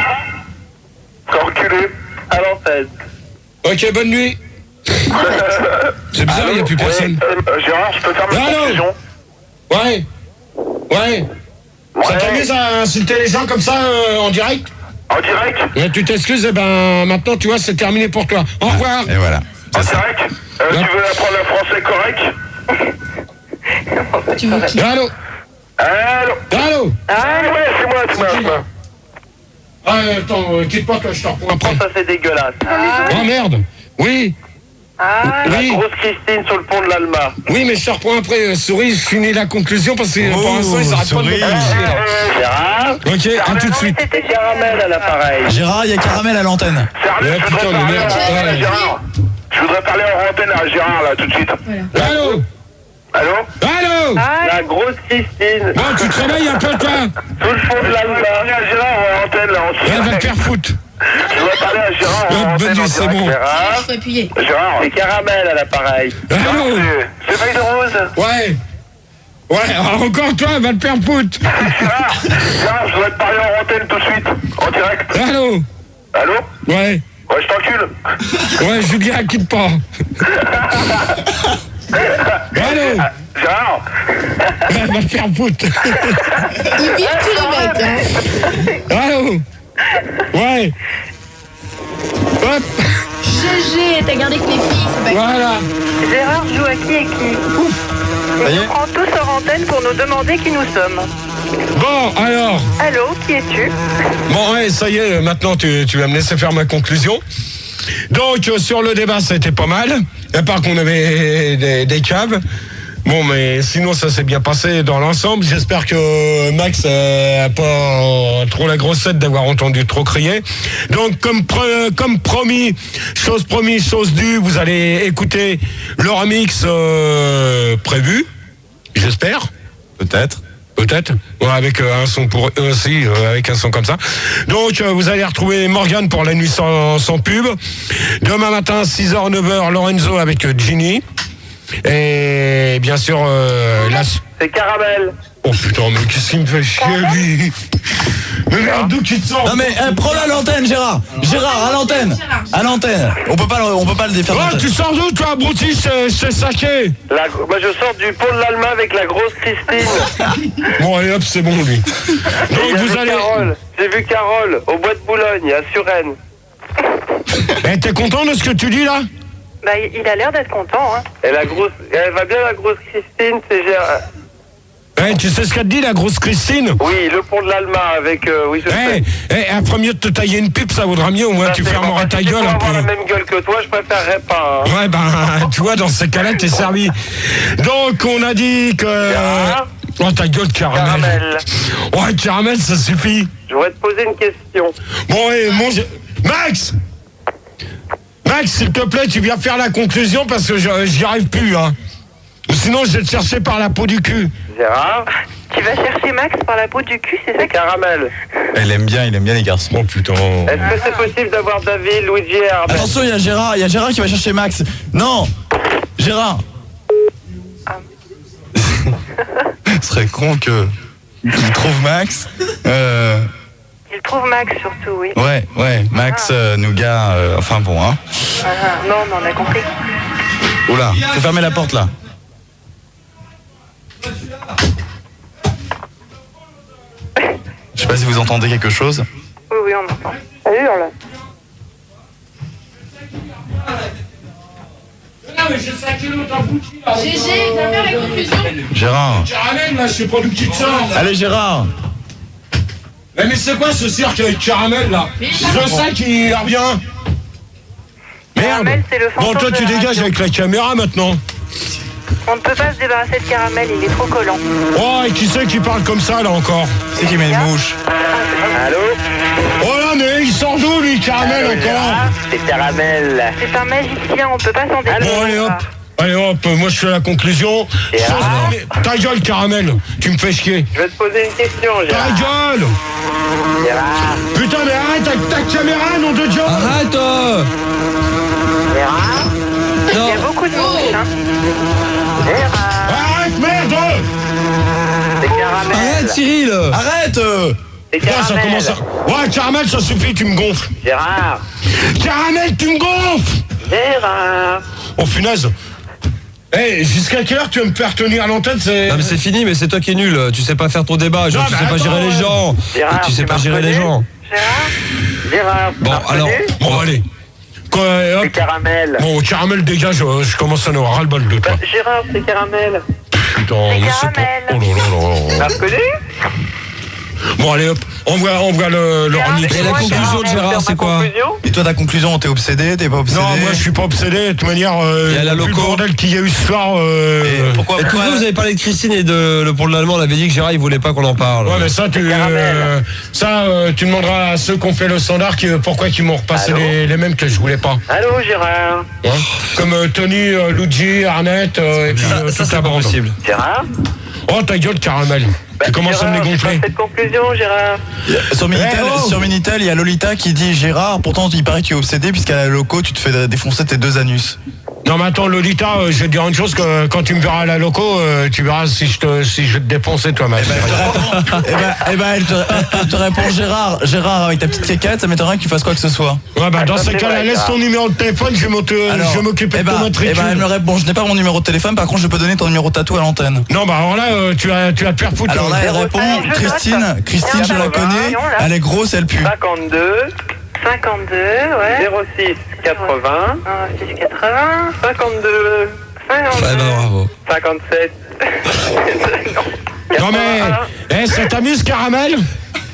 Enculé. À l'antenne. Ok, bonne nuit. C'est bizarre, il n'y a plus personne. Gérard, je peux faire ma conclusion? Ouais. Ça t'amuse à insulter les gens comme ça en direct? En direct? Ouais, tu t'excuses, et ben maintenant tu vois c'est terminé pour toi. Au revoir. Et voilà. En direct? Tu veux apprendre le français correct? Tu veux qui? Allô. C'est moi. Ah, attends, quitte pas toi, je te reprends après. Ça, c'est dégueulasse. Oh merde. Oui. La grosse Christine sur le pont de l'Alma. Oui, mais je te reprends après. Souris, je finis la conclusion parce que pour l'instant, ils n'arrêtent pas de me Souris. pousser, là. Gérard. Ok, à tout de suite. C'est Caramel à l'appareil. Gérard, il y a Caramel à l'antenne. Sérieux, je voudrais parler à Gérard. Je voudrais parler en antenne à Gérard, là, tout de suite. Allô? Allô? Allô? La grosse Christine. Bon, tu te réveilles un peu, toi? Tout le fond de l'Alma. Parler à Gérard en antenne, là, en Elle va te faire foutre. Je voudrais parler à Gérard en antenne. Bonne nuit, c'est bon. Gérard. Faut appuyer. Gérard, C'est Caramel à l'appareil. Allô? c'est Feuille de Rose. Ouais. Ouais, encore toi, va te faire foutre. Gérard, je voudrais te parler en antenne tout de suite, en direct. Allô? Allô? Ouais. Ouais, je t'encule. Ouais, Julien, quitte pas. Allô? Gérard. Ouais, va te faire foutre. Il vire tous les mecs. Allô? Ouais. Hop. GG, t'as gardé que les filles, c'est pas Voilà. Gérard joue à qui et qui Ça y Et est nous prend tous hors antenne pour nous demander qui nous sommes. Bon, alors. Allô, qui es-tu? Bon, ouais, ça y est, maintenant tu vas me laisser faire ma conclusion. Donc, sur le débat, c'était pas mal. À part qu'on avait des caves. Bon, mais sinon, ça s'est bien passé dans l'ensemble. J'espère que Max a pas trop la grossette d'avoir entendu trop crier. Donc, comme promis, chose due, vous allez écouter le remix prévu. J'espère. Peut-être. Peut-être, ouais, avec un son pour aussi, avec un son comme ça. Donc vous allez retrouver Morgane pour la nuit sans pub. Demain matin 6h 9h Lorenzo avec Ginny. Et bien sûr C'est Caramel. Oh putain, mais qu'est-ce qu'il me fait chier lui. Mais merde, d'où qui te sort? Non mais prends-le à l'antenne, Gérard. Gérard, à l'antenne. À l'antenne. On peut pas le défaire. Oh, tu sors d'où toi, abruti, c'est saqué. Moi je sors du pont de l'Alma avec la grosse Christine. Bon allez hop, c'est bon lui. Donc vous allez. J'ai vu Carole au bois de Boulogne, à Suresnes. Eh, t'es content de ce que tu dis là? Bah, il a l'air d'être content, hein. Et elle va bien la grosse Christine, c'est Gérard. Eh, tu sais ce qu'a dit la grosse Christine? Oui, le pont de l'Alma avec... oui, je sais. Après mieux de te tailler une pipe, ça vaudra mieux, au moins tu fermeras ta gueule un peu. Si tu peux avoir la même gueule que toi, je préférerais pas. Hein. Ouais, tu vois, dans ces cas-là, t'es servi. Donc, on a dit que... Oh, ta gueule, Caramel. Ouais, Caramel, ça suffit. Je voudrais te poser une question. Bon, et Max, s'il te plaît, tu viens faire la conclusion parce que j'y arrive plus, hein. Sinon, je vais te chercher par la peau du cul. Gérard, Tu vas chercher Max par la peau du cul, c'est ça? Caramel. Il aime bien les garçons. Oh putain. Est-ce que c'est possible d'avoir David, Luigi et Herbert? Attention, il y a Gérard qui va chercher Max. Non, Gérard. Ce serait con qu'il trouve Max. Il trouve Max surtout, oui. Ouais, Max, Nougat, enfin bon, hein. Non, mais on a compris. Oula, faut fermer la porte là. Je sais pas si vous entendez quelque chose. Oui, on entend. Ça hurle. GG, viens faire la conclusion. Gérard. Caramel, là, je sais pas d'où tu te sors. Allez, Gérard. Mais c'est quoi ce cirque avec Caramel, là? Je sais qu'il revient. Merde. Caramel, c'est le Bon, fantôme toi, tu de la dégages radio. avec la caméra, maintenant. On ne peut pas se débarrasser de Caramel, il est trop collant. Oh, et qui c'est qui parle comme ça, là, encore? C'est qui met une mouche. Allô? Oh là, mais il sort d'où, lui, Caramel, encore? C'est Caramel. C'est un magicien, on peut pas s'en débarrasser. Bon, allez, hop. Allez, hop, moi, je fais la conclusion. Ta gueule, Caramel. Tu me fais chier. Je vais te poser une question, Ta Gérard. gueule. Gérard. Putain, mais arrête avec ta caméra, nom de Dieu. Arrête Gérard. Il y a beaucoup de mouches, hein. Gérard. Arrête, merde. C'est Caramel. Arrête, Cyril. Arrête. C'est Putain, ça Caramel. commence à... Ouais, Caramel, ça suffit, tu me gonfles. Gérard. Caramel, tu me gonfles. Gérard. Oh, punaise. Eh, jusqu'à quelle heure tu vas me faire tenir à l'antenne? Non mais c'est fini, mais c'est toi qui es nul. Tu sais pas faire ton débat. Genre, Non, tu mais sais pas attends, gérer les gens. Gérard, Tu sais tu pas m'as gérer les reconnu? gens. Gérard. Bon, alors. Bon, allez. Quoi, hop. C'est Caramel. Bon, Caramel, dégage, je commence à en avoir ras-le-bol de toi. Gérard, c'est Caramel. Putain, mais c'est pas... Caramel. Oh là là là là. T'as reconnu? Bon, allez hop, on voit le remix. Et la conclusion de Gérard, c'est quoi? Et toi, ta conclusion, t'es obsédé, t'es pas obsédé? Non, moi je suis pas obsédé. De toute manière, il y a la vu le loco. bordel qu'il y a eu ce soir. Pourquoi Et tout vous avez parlé de Christine et de le pont de l'Allemand, on avait dit que Gérard il voulait pas qu'on en parle. Ouais, mais ça, tu demanderas à ceux qui ont fait le standard pourquoi ils m'ont repassé les mêmes que je voulais pas. Allô, Gérard. Ouais. Comme Tony, Luigi, Arnett, et puis Ça toute c'est la pas bande. possible. Gérard. Oh, ta gueule, caramel. Tu commences à me les gonfler. Cette conclusion, Gérard. Sur Minitel, il y a Lolita qui dit Gérard, pourtant il paraît que tu es obsédé puisqu'à la loco, tu te fais défoncer tes 2 anus. Non mais attends Lolita, je vais te dire une chose, que quand tu me verras à la loco, tu verras si je vais te défoncer toi ma Elle te répond Gérard avec ta petite quéquette, ça m'étonnerait que tu fasses quoi que ce soit. Ouais bah dans ces cas-là, laisse ton numéro de téléphone, je vais m'occuper de ton matricule. Elle me répond, je n'ai pas mon numéro de téléphone, par contre je peux donner ton numéro de tatou à l'antenne. Non bah alors là, tu vas te faire foutre. Alors là elle répond, Christine je la connais, elle est grosse, elle pue. 52, ouais. 06 80. 06 80. 52. Ouais, bah bravo. 57. Non mais, ça t'amuse Caramel?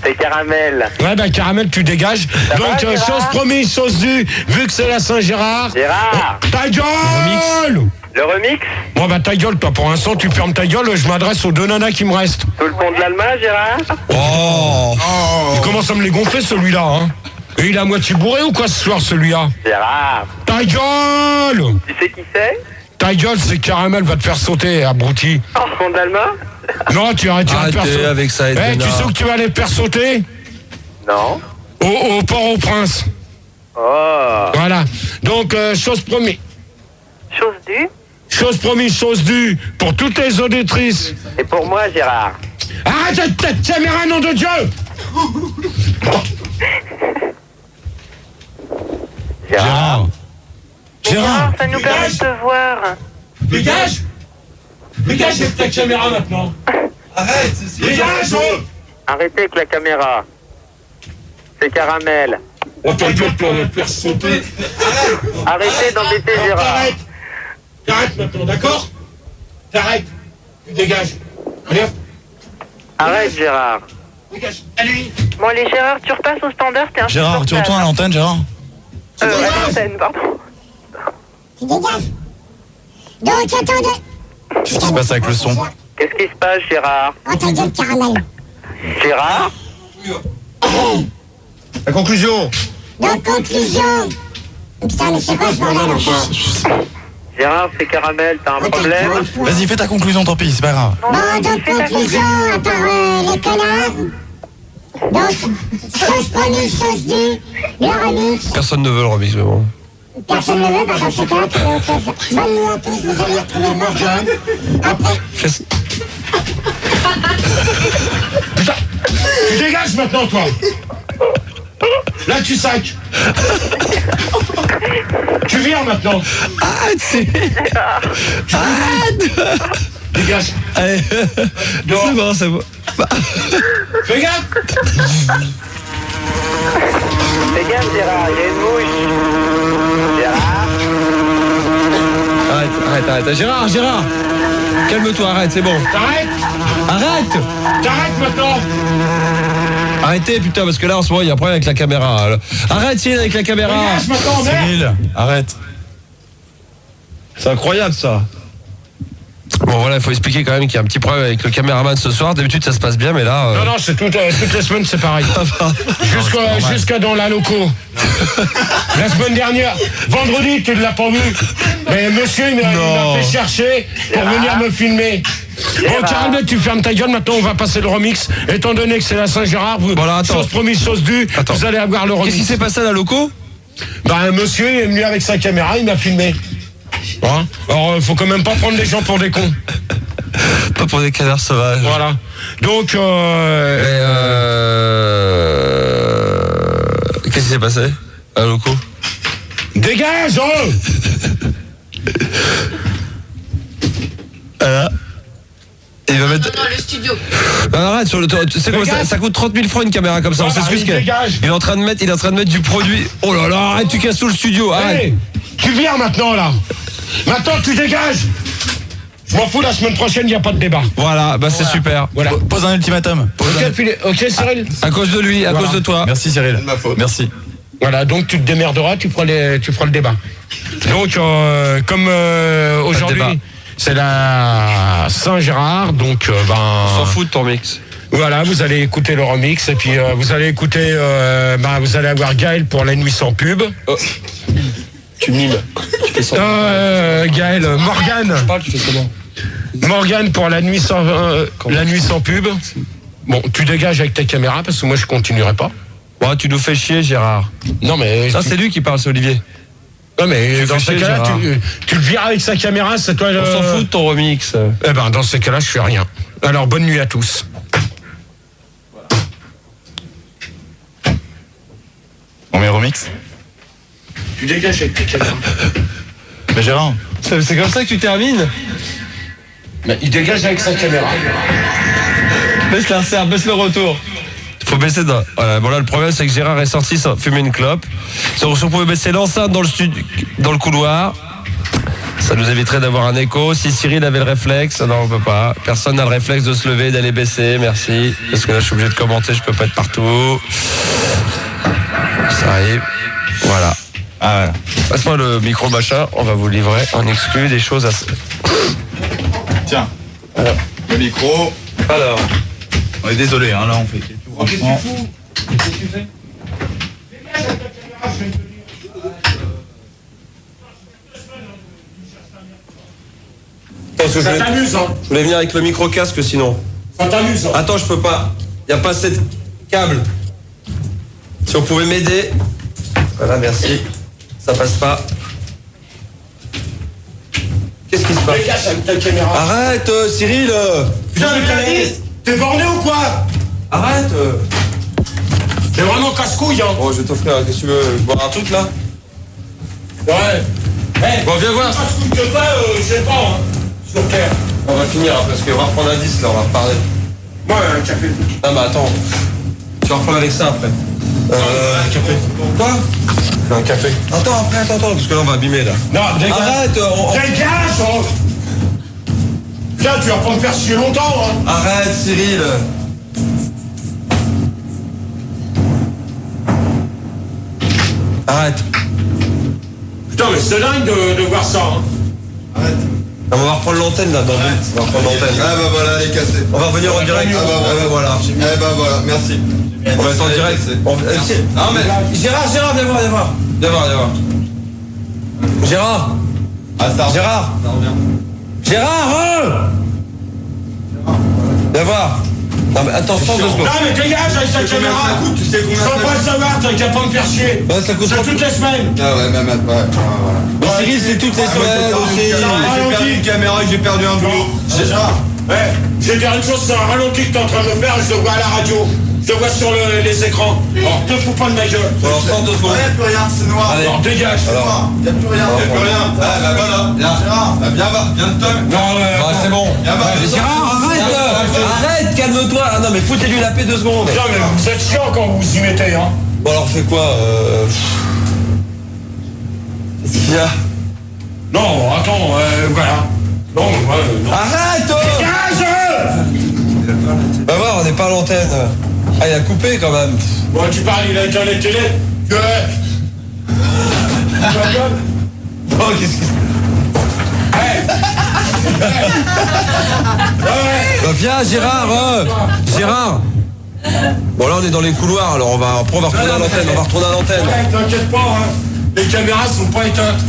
C'est Caramel. Ouais bah Caramel tu dégages. Donc chose promise, chose due, vu que c'est la Saint-Gérard. Gérard. Ta gueule! Le remix? Bon bah ta gueule toi, pour l'instant tu fermes ta gueule, je m'adresse aux 2 nanas qui me restent. Sous le pont de l'Allemagne, Gérard? Oh. Il commence à me les gonfler celui-là hein. Et il est à moitié bourré ou quoi ce soir celui-là? Gérard. Ta gueule! Tu sais qui c'est? Ta gueule, c'est Caramel va te faire sauter, abruti. Pont de l'Allemagne? Non, tu vas te faire sauter. Avec ça, tu sais où tu vas aller te faire sauter? Non. Au Port-au-Prince. Oh. Voilà. Donc, chose promise. Chose due? Chose promise, chose due pour toutes les auditrices. Et pour moi, Gérard. Arrête ta caméra, nom de Dieu! Gérard, ça nous permet de te voir. Dégage avec ta caméra maintenant. Arrête, Dégage! Arrêtez avec la caméra. C'est Caramel. On ta gueule, tu vas te faire sauter. Arrêtez d'embêter Gérard. T'arrêtes maintenant, d'accord? T'arrêtes. Tu dégages. Allez hop. Arrête Gérard. Dégage. Allez. Bon, allez, Gérard, tu repasses au standard, t'es un Gérard, tu retournes à l'antenne, Gérard? À l'antenne, pardon. Tu dégages. Donc, attendez. Qu'est-ce qui se passe avec le son? Qu'est-ce qui se passe, Gérard? Oh, ta gueule, Caramel. Gérard? La conclusion. Donc, conclusion. Putain, mais c'est quoi ce bordel encore? Gérard, c'est Caramel, t'as un problème? Vas-y, fais ta conclusion, tant pis, c'est pas grave. Bon, donc, conclusion, à part les connards. Donc, chose promise, chose due, le remix. Personne ne veut le remix, mais bon. Personne ne veut, bah, dans ce cas, tu veux autre chose. Bonne nuit à tous, vous allez retrouver Morgane. Après. Putain, tu dégages maintenant, toi. Là, tu sacs. Tu viens maintenant. Arrête, Dégage. Allez, c'est bon, c'est bon. Fais gaffe. Fais gaffe, Gérard, il y a une mouche. Gérard? Arrête. Gérard. Calme-toi, arrête, c'est bon. T'arrêtes. T'arrêtes maintenant. Arrêtez, putain, parce que là, en ce moment, il y a un problème avec la caméra. Arrête, Cyril, avec la caméra. Dégage maintenant, merde. Cyril, arrête. C'est incroyable, ça. Bon, voilà, il faut expliquer quand même qu'il y a un petit problème avec le caméraman ce soir. D'habitude, ça se passe bien, mais là... Non, c'est toutes les semaines, c'est pareil. Jusqu'à dans la loco. La semaine dernière, vendredi, tu ne l'as pas vu. Mais monsieur, il m'a fait chercher pour venir me filmer. Bon, Caramel, tu fermes ta gueule. Maintenant, on va passer le remix. Étant donné que c'est la Saint-Gérard, chose promise, chose due, vous allez avoir le remix. Qu'est-ce qui s'est passé à la loco? Bah, un monsieur est venu avec sa caméra, il m'a filmé. Hein? Alors, faut quand même pas prendre les gens pour des cons. Pas pour des canards sauvages. Voilà. Donc, qu'est-ce qui s'est passé à la loco? Dégage, oh! Voilà. Il va mettre... Non, le studio. Arrête, tu sais quoi, ça coûte 30 000 francs une caméra comme ça, on s'excuse qu'il est en train de mettre du produit. Oh là là, arrête, tu casses tout le studio, arrête. Hey, tu viens maintenant là. Maintenant tu dégages. Je m'en fous, la semaine prochaine, il n'y a pas de débat. Voilà, bah c'est super. Voilà. Pose un ultimatum. Ok, Cyril. À cause de lui, à cause de toi. Merci Cyril. ma faute. Merci. Voilà, donc tu te démerderas, tu feras le débat. Donc, comme aujourd'hui, c'est la Saint-Gérard, donc On s'en fout de ton mix. Voilà, vous allez écouter le remix et puis vous allez écouter, vous allez avoir Gaël pour la nuit sans pub. Oh. Tu mimes. Tu fais ça. Gaël, Morgane. Je parle, tu fais comment? Morgane pour la nuit sans pub. Bon, tu dégages avec ta caméra parce que moi je continuerai pas. Ouais, tu nous fais chier, Gérard. Non mais ça c'est lui qui parle, c'est Olivier. Non mais dans ces cas-là, Gérard. tu le vires avec sa caméra, c'est toi. On s'en fout de ton remix. Eh ben dans ces cas-là, je fais rien. Alors bonne nuit à tous. On met remix. Tu dégages avec ta caméra. Mais Gérard. C'est comme ça que tu termines? Mais il dégage avec sa caméra. Baisse l'insert, baisse le retour. Faut baisser dans... Voilà, bon là le problème c'est que Gérard est sorti sans fumer une clope. Si on pouvait baisser l'enceinte dans le studio, dans le couloir, ça nous éviterait d'avoir un écho. Si Cyril avait le réflexe, non on peut pas. Personne n'a le réflexe de se lever, d'aller baisser, merci. Parce que là je suis obligé de commenter, je peux pas être partout. Ça arrive. Voilà. Ah voilà. Passe-moi le micro machin, on va vous livrer en exclu des choses assez... Tiens. Alors. Le micro. Alors. On est désolé, hein, là on fait quelques branchements. Qu'est-ce que tu fais? Ça t'amuse, hein? Je voulais venir avec le micro-casque sinon. Ça t'amuse, hein? Attends, je peux pas. Il n'y a pas assez de câble. Si on pouvait m'aider. Voilà, merci. Ça passe pas. Qu'est-ce qui se passe? Dégage avec ta caméra. Arrête, Cyril. Putain, mais t'es borné ou quoi? Arrête. T'es vraiment casse-couille, hein? Bon, je vais t'offrir. Qu'est-ce que tu veux? Boire un truc là? Ouais. Hey, bon, viens voir. Casse-couille que toi, je sais pas, hein. Sur Terre. On va finir, hein, parce qu'on va reprendre un 10 là, on va reparler. Ouais, un café. Non, mais attends. Tu vas reprendre avec ça après. Un café. Quoi? Un café. Attends, parce que là on va abîmer là. Non, dégage. Arrête, Dégage, oh. Putain, tu vas pas me faire chier longtemps, hein. Arrête, Cyril. Arrête. Putain, mais c'est dingue de voir ça, hein. Arrête. On va reprendre l'antenne là, dans on va reprendre l'antenne. Ah bah voilà, elle est cassée. On va revenir en direct. Ah bah voilà. Eh bah voilà, merci. On va être en direct. Non mais Gérard, viens voir. Gérard. Ah ça revient. Gérard. Ça revient. Gérard. Viens voir. Non mais attends, 2 secondes. Non mais dégage avec ta caméra. Tu sais combien ça coûte? Je veux pas le savoir, t'as qu'à pas me faire chier. Ouais, ça coûte c'est toutes les semaines. Ah ouais, même voilà. Mais Cyril, c'est toutes les semaines aussi. J'ai perdu une caméra et j'ai perdu un boulot. Ouais, je vais dire une chose, c'est un ralenti que t'es en train de me faire, je le vois à la radio. Je le vois sur les écrans. Alors, te fous pas de ma gueule. Alors, 102 secondes. Il n'y a plus rien, c'est noir. Allez. Alors, dégage. Il n'y a plus rien. Il n'y a plus rien. Ah bah voilà. Gérard, viens de toc. Non, c'est bon. Gérard, arrête, calme-toi. Ah non, mais foutez-lui la paix 2 secondes. Non, mais vous êtes chiant quand vous vous y mettez, hein. Bon, alors, fais quoi Qu'est-ce qu'il y a? Non, attends, voilà. Non. Arrête. Dégage. Va voir, on n'est pas à l'antenne. Ah, il a coupé quand même. Bon, tu parles, il a éteint les télés. Que... Oh, qu'est-ce qu'il... Bah, viens, Gérard. Gérard. Bon, là, on est dans les couloirs, alors on va retourner à l'antenne. Ouais, t'inquiète pas, hein. Les caméras sont pas éteintes.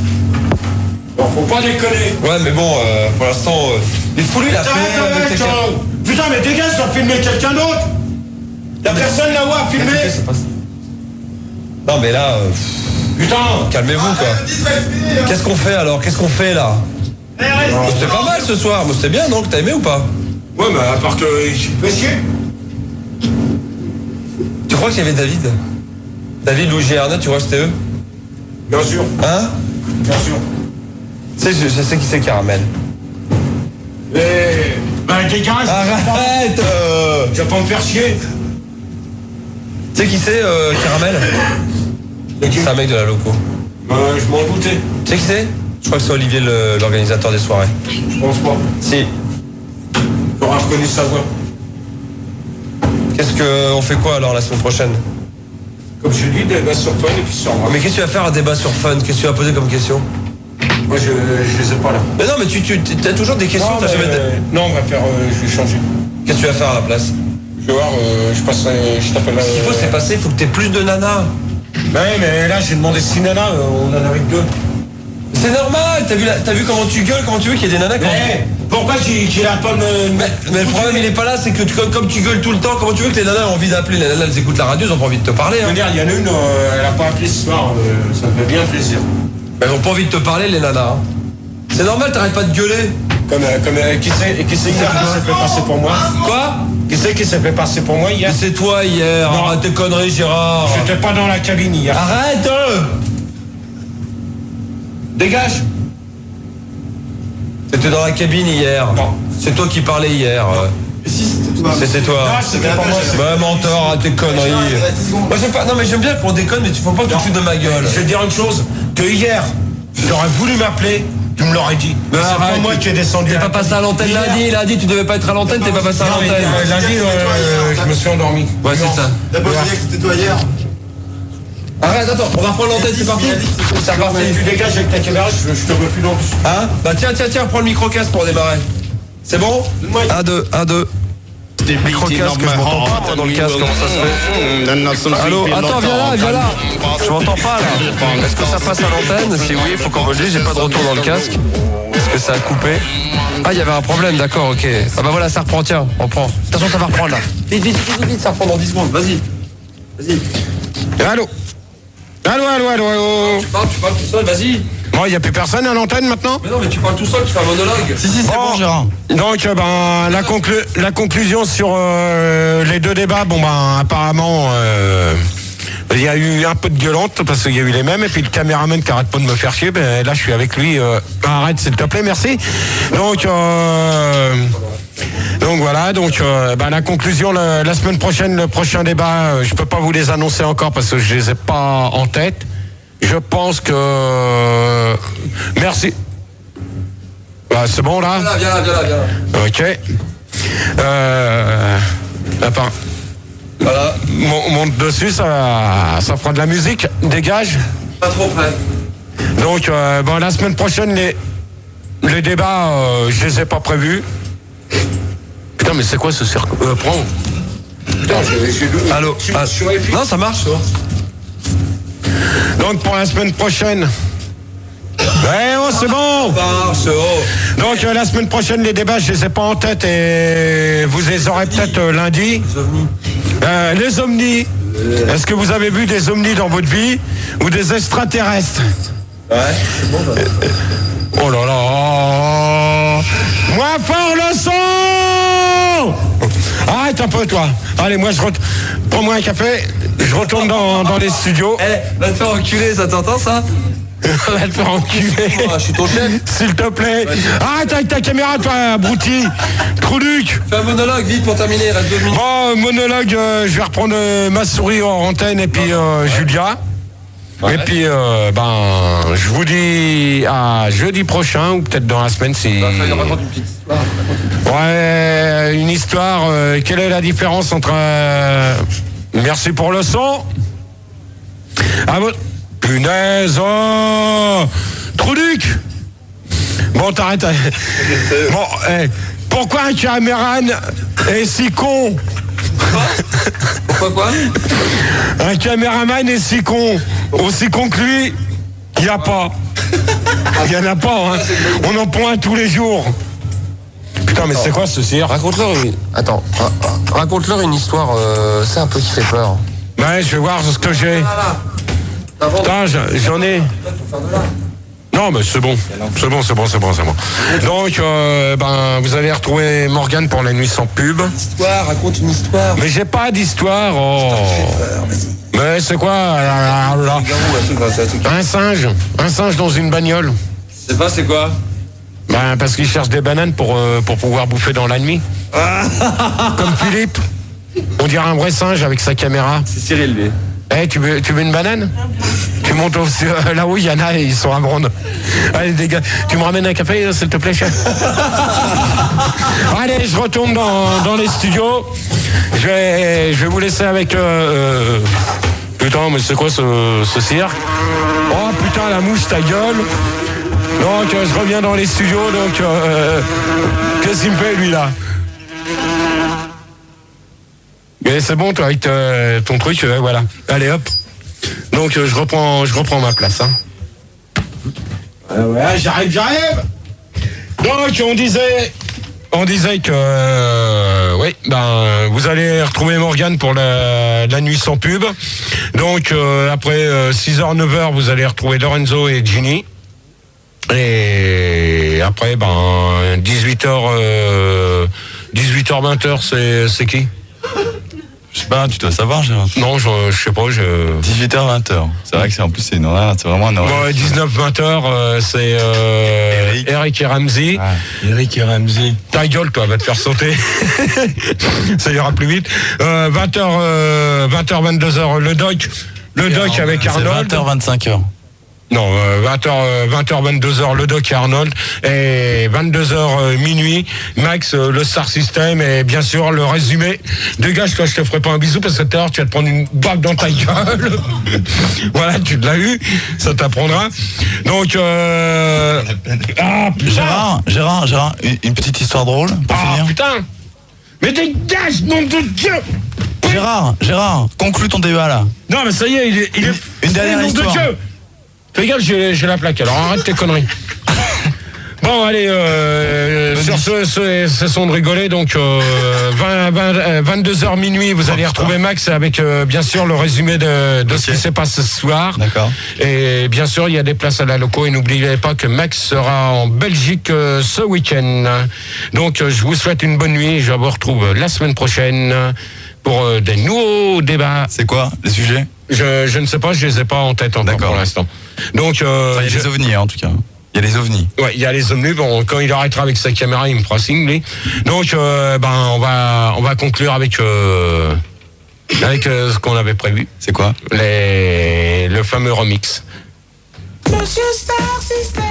Bon, faut pas déconner. Ouais, mais bon, pour l'instant, il faut lui la faire. Putain, mais dégage, tu vas filmer quelqu'un d'autre. Y'a personne là-haut à filmer. Non, mais là, putain, calmez-vous quoi. Qu'est-ce qu'on fait alors? Qu'est-ce qu'on fait là? C'était pas mal ce soir, mais c'était bien, donc t'as aimé ou pas? Ouais, mais à part que je me fais chier. Tu crois qu'il y avait David? David, Louis Gernet, tu crois que c'était eux? Bien sûr. Hein? Bien sûr. Tu sais, je sais qui c'est Caramel. Bah dégage. Arrête. Tu vas pas me faire chier. Tu sais qui c'est Caramel? C'est un mec de la loco. Je m'en doutais. Tu sais qui c'est? Je crois que c'est Olivier l'organisateur des soirées. Je pense pas. Si. Tu auras reconnu sa voix. Qu'est-ce qu'on fait quoi alors la semaine prochaine? Comme je dis, débat sur Fun et puis sur moi. Mais qu'est-ce que tu vas faire un débat sur Fun? Qu'est-ce que tu vas poser comme question? Moi je les ai pas là. Mais non, mais tu as toujours des questions. Non, on va faire. Je vais changer. Qu'est-ce que tu vas faire à la place? Je vais voir, je t'appelle. Ce qu'il faut, c'est passer, il faut que t'aies plus de nanas. Ouais, mais là j'ai demandé 6 nanas, on en avait que 2. C'est normal, t'as vu comment tu gueules, comment tu veux qu'il y ait des nanas pourquoi qu'il a pas mais le problème il est pas là, c'est que comme tu gueules tout le temps, comment tu veux que les nanas aient envie d'appeler? Les nanas elles écoutent la radio, elles ont pas envie de te parler. Il y en a une, elle a pas appelé ce soir, ça me fait bien plaisir. Elles ont pas envie de te parler les nanas. C'est normal, t'arrêtes pas de gueuler. Qui c'est hier qui s'est fait passer pour moi? Quoi? Qui c'est qui s'est fait passer pour moi hier? C'est toi hier, arrête tes conneries Gérard. J'étais pas dans la cabine hier. Arrête Dégage. T'étais dans la cabine hier. Non. C'est toi qui parlais hier. Si, c'était toi. C'était toi. Non, c'était pas moi. Bah menteur, arrête tes conneries. Moi j'aime pas. Non mais j'aime bien qu'on déconne, mais tu faut pas que tu te fous de ma gueule. Je vais te dire une chose, que hier, tu aurais voulu m'appeler, tu me l'aurais dit. Mais c'est pas arrête, moi qui ai descendu. T'es pas passé à l'antenne lundi, tu devais pas être à l'antenne, t'es pas passé à l'antenne. Lundi, je me suis endormi. Ouais, c'est ça. T'as pas dit que c'était toi hier? Arrête, attends, on va reprendre l'antenne, c'est parti. C'est reparti. Tu dégages avec ta caméra, je te veux plus long. Hein? Bah tiens, prends le micro-casque pour démarrer. C'est bon? 1, 2, 1, 2. Micro-casque, je m'entends pas moi, dans le casque, comment ça se fait? Allô? Attends, viens là. Je m'entends pas là. Est-ce que ça passe à l'antenne? Si oui, il faut qu'on me le dise, j'ai pas de retour dans le casque. Est-ce que ça a coupé? Ah, il y avait un problème, d'accord, ok. Ah bah voilà, ça reprend, tiens, on prend. Attention, ça va reprendre là. Vite, ça reprend dans 10 secondes, vas-y. Allô? Allô? Tu parles tout seul, vas-y. Bon, il n'y a plus personne à l'antenne maintenant? Mais non, mais tu parles tout seul, tu fais un monologue. Si, c'est bon, Gérard. Donc, la conclusion sur les deux débats, apparemment, il y a eu un peu de gueulante parce qu'il y a eu les mêmes, et puis le caméraman qui arrête pas de me faire chier, là je suis avec lui. Arrête s'il te plaît, merci. Donc voilà, la conclusion la semaine prochaine, le prochain débat, je peux pas vous les annoncer encore parce que je les ai pas en tête. Je pense que... Merci. Bah, c'est bon là? Viens là. Ok. Attends. Voilà. Monte dessus, ça fera de la musique. Dégage. Pas trop près. Donc, la semaine prochaine, les débats, je les ai pas prévus. Putain, mais c'est quoi ce cirque? Prends. Putain, Allô? Non, ça marche. Donc, pour la semaine prochaine... c'est bon. Donc, la semaine prochaine, les débats, je les ai pas en tête et vous les aurez peut-être lundi. Les ovnis. Est-ce que vous avez vu des ovnis dans votre vie ou des extraterrestres? Ouais, c'est bon. Oh là là. Moins fort le son. Arrête un peu, toi. Allez, moi, prends-moi un café. Je retourne dans les studios. Va te faire enculer, ça t'entend ça? Va te faire enculer. Je suis ton chef. S'il te plaît. Arrête avec ta caméra, toi, abruti. Trouduc. Fais un monologue, vite, pour terminer, il reste 2 minutes. Bon, monologue, je vais reprendre ma souris en antenne et puis Julia. Ouais. Et puis, je vous dis à jeudi prochain ou peut-être dans la semaine si... Raconte une petite histoire. Ouais, une histoire. Quelle est la différence entre... Merci pour le son. Ah bon. Punaise, Trouduc. Bon, t'arrêtes. Bon, pourquoi un caméraman est si con? Pourquoi? Un caméraman est si con. Aussi con que lui, il n'y a pas. Il n'y en a pas, hein. On en prend un tous les jours. Putain, mais c'est quoi ce cirque? Raconte-leur une histoire, c'est un peu qui fait peur. Ouais, je vais voir ce que j'ai. Putain, j'en ai. Non, mais c'est bon. C'est bon. Donc, vous allez retrouver Morgane pour la nuit sans pub. Raconte une histoire. Mais j'ai pas d'histoire. Oh. Mais c'est quoi? Un singe dans une bagnole. Je sais pas, c'est quoi? Parce qu'il cherche des bananes pour pouvoir bouffer dans la nuit. Comme Philippe. On dirait un vrai singe avec sa caméra. C'est Cyril, lui. Tu veux une banane? Tu montes là-haut, il y en a, ils sont à Bronde. Allez, les gars, tu me ramènes un café, s'il te plaît, chef? Allez, je retourne dans les studios. Je vais vous laisser avec... Putain, mais c'est quoi ce cirque? Oh putain, la mouche, ta gueule. Donc, je reviens dans les studios, donc... qu'est-ce qu'il me fait, lui, là? Mais c'est bon, toi, avec ton truc, voilà. Allez, hop. Donc, je reprends ma place. Hein. Ouais, j'arrive. Donc, on disait que, oui, vous allez retrouver Morgane pour la nuit sans pub. Donc, après 6h, 9h, vous allez retrouver Lorenzo et Ginny. Et après, 18h, 20h, c'est qui? Je sais pas, tu dois savoir, Gérard. Non, je sais pas. 18h, 20h. C'est vrai que c'est une horaire, c'est vraiment un horaire. Bon, 19, 20h, c'est Eric et Ramsey. Ah, Eric et Ramsey. Ta gueule, toi, va te faire sauter. Ça ira plus vite. 20h, 22h, le doc avec Arnold. 20h, 25h. Non, 20h, 22h, le doc et Arnold, et 22h minuit, Max, le Star System, et bien sûr le résumé. Dégage-toi, je te ferai pas un bisou parce que tout à l'heure tu vas te prendre une bague dans ta gueule. Voilà, tu l'as eu, ça t'apprendra. Donc, Gérard, une petite histoire drôle pour finir. Putain, mais dégage, nom de Dieu. Gérard, conclue ton débat là. Non, mais ça y est, il est une dernière nom histoire. De Dieu. Fais gaffe, j'ai la plaque, alors arrête tes conneries. Bon, allez, sur ce son de rigoler, donc 22h minuit, vous allez retrouver Max avec bien sûr le résumé de ce qui s'est passé ce soir. D'accord. Et bien sûr, il y a des places à la loco, et n'oubliez pas que Max sera en Belgique ce week-end. Donc, je vous souhaite une bonne nuit, je vous retrouve la semaine prochaine pour des nouveaux débats. C'est quoi, les sujets? Je ne sais pas, je les ai pas en tête encore pour l'instant. Donc, il y a les ovnis, en tout cas. Il y a les ovnis. Ouais, il y a les ovnis. Bon, quand il arrêtera avec sa caméra, il me fera signe, lui. Donc, on va conclure avec ce qu'on avait prévu. C'est quoi? Le fameux remix. Monsieur Star System.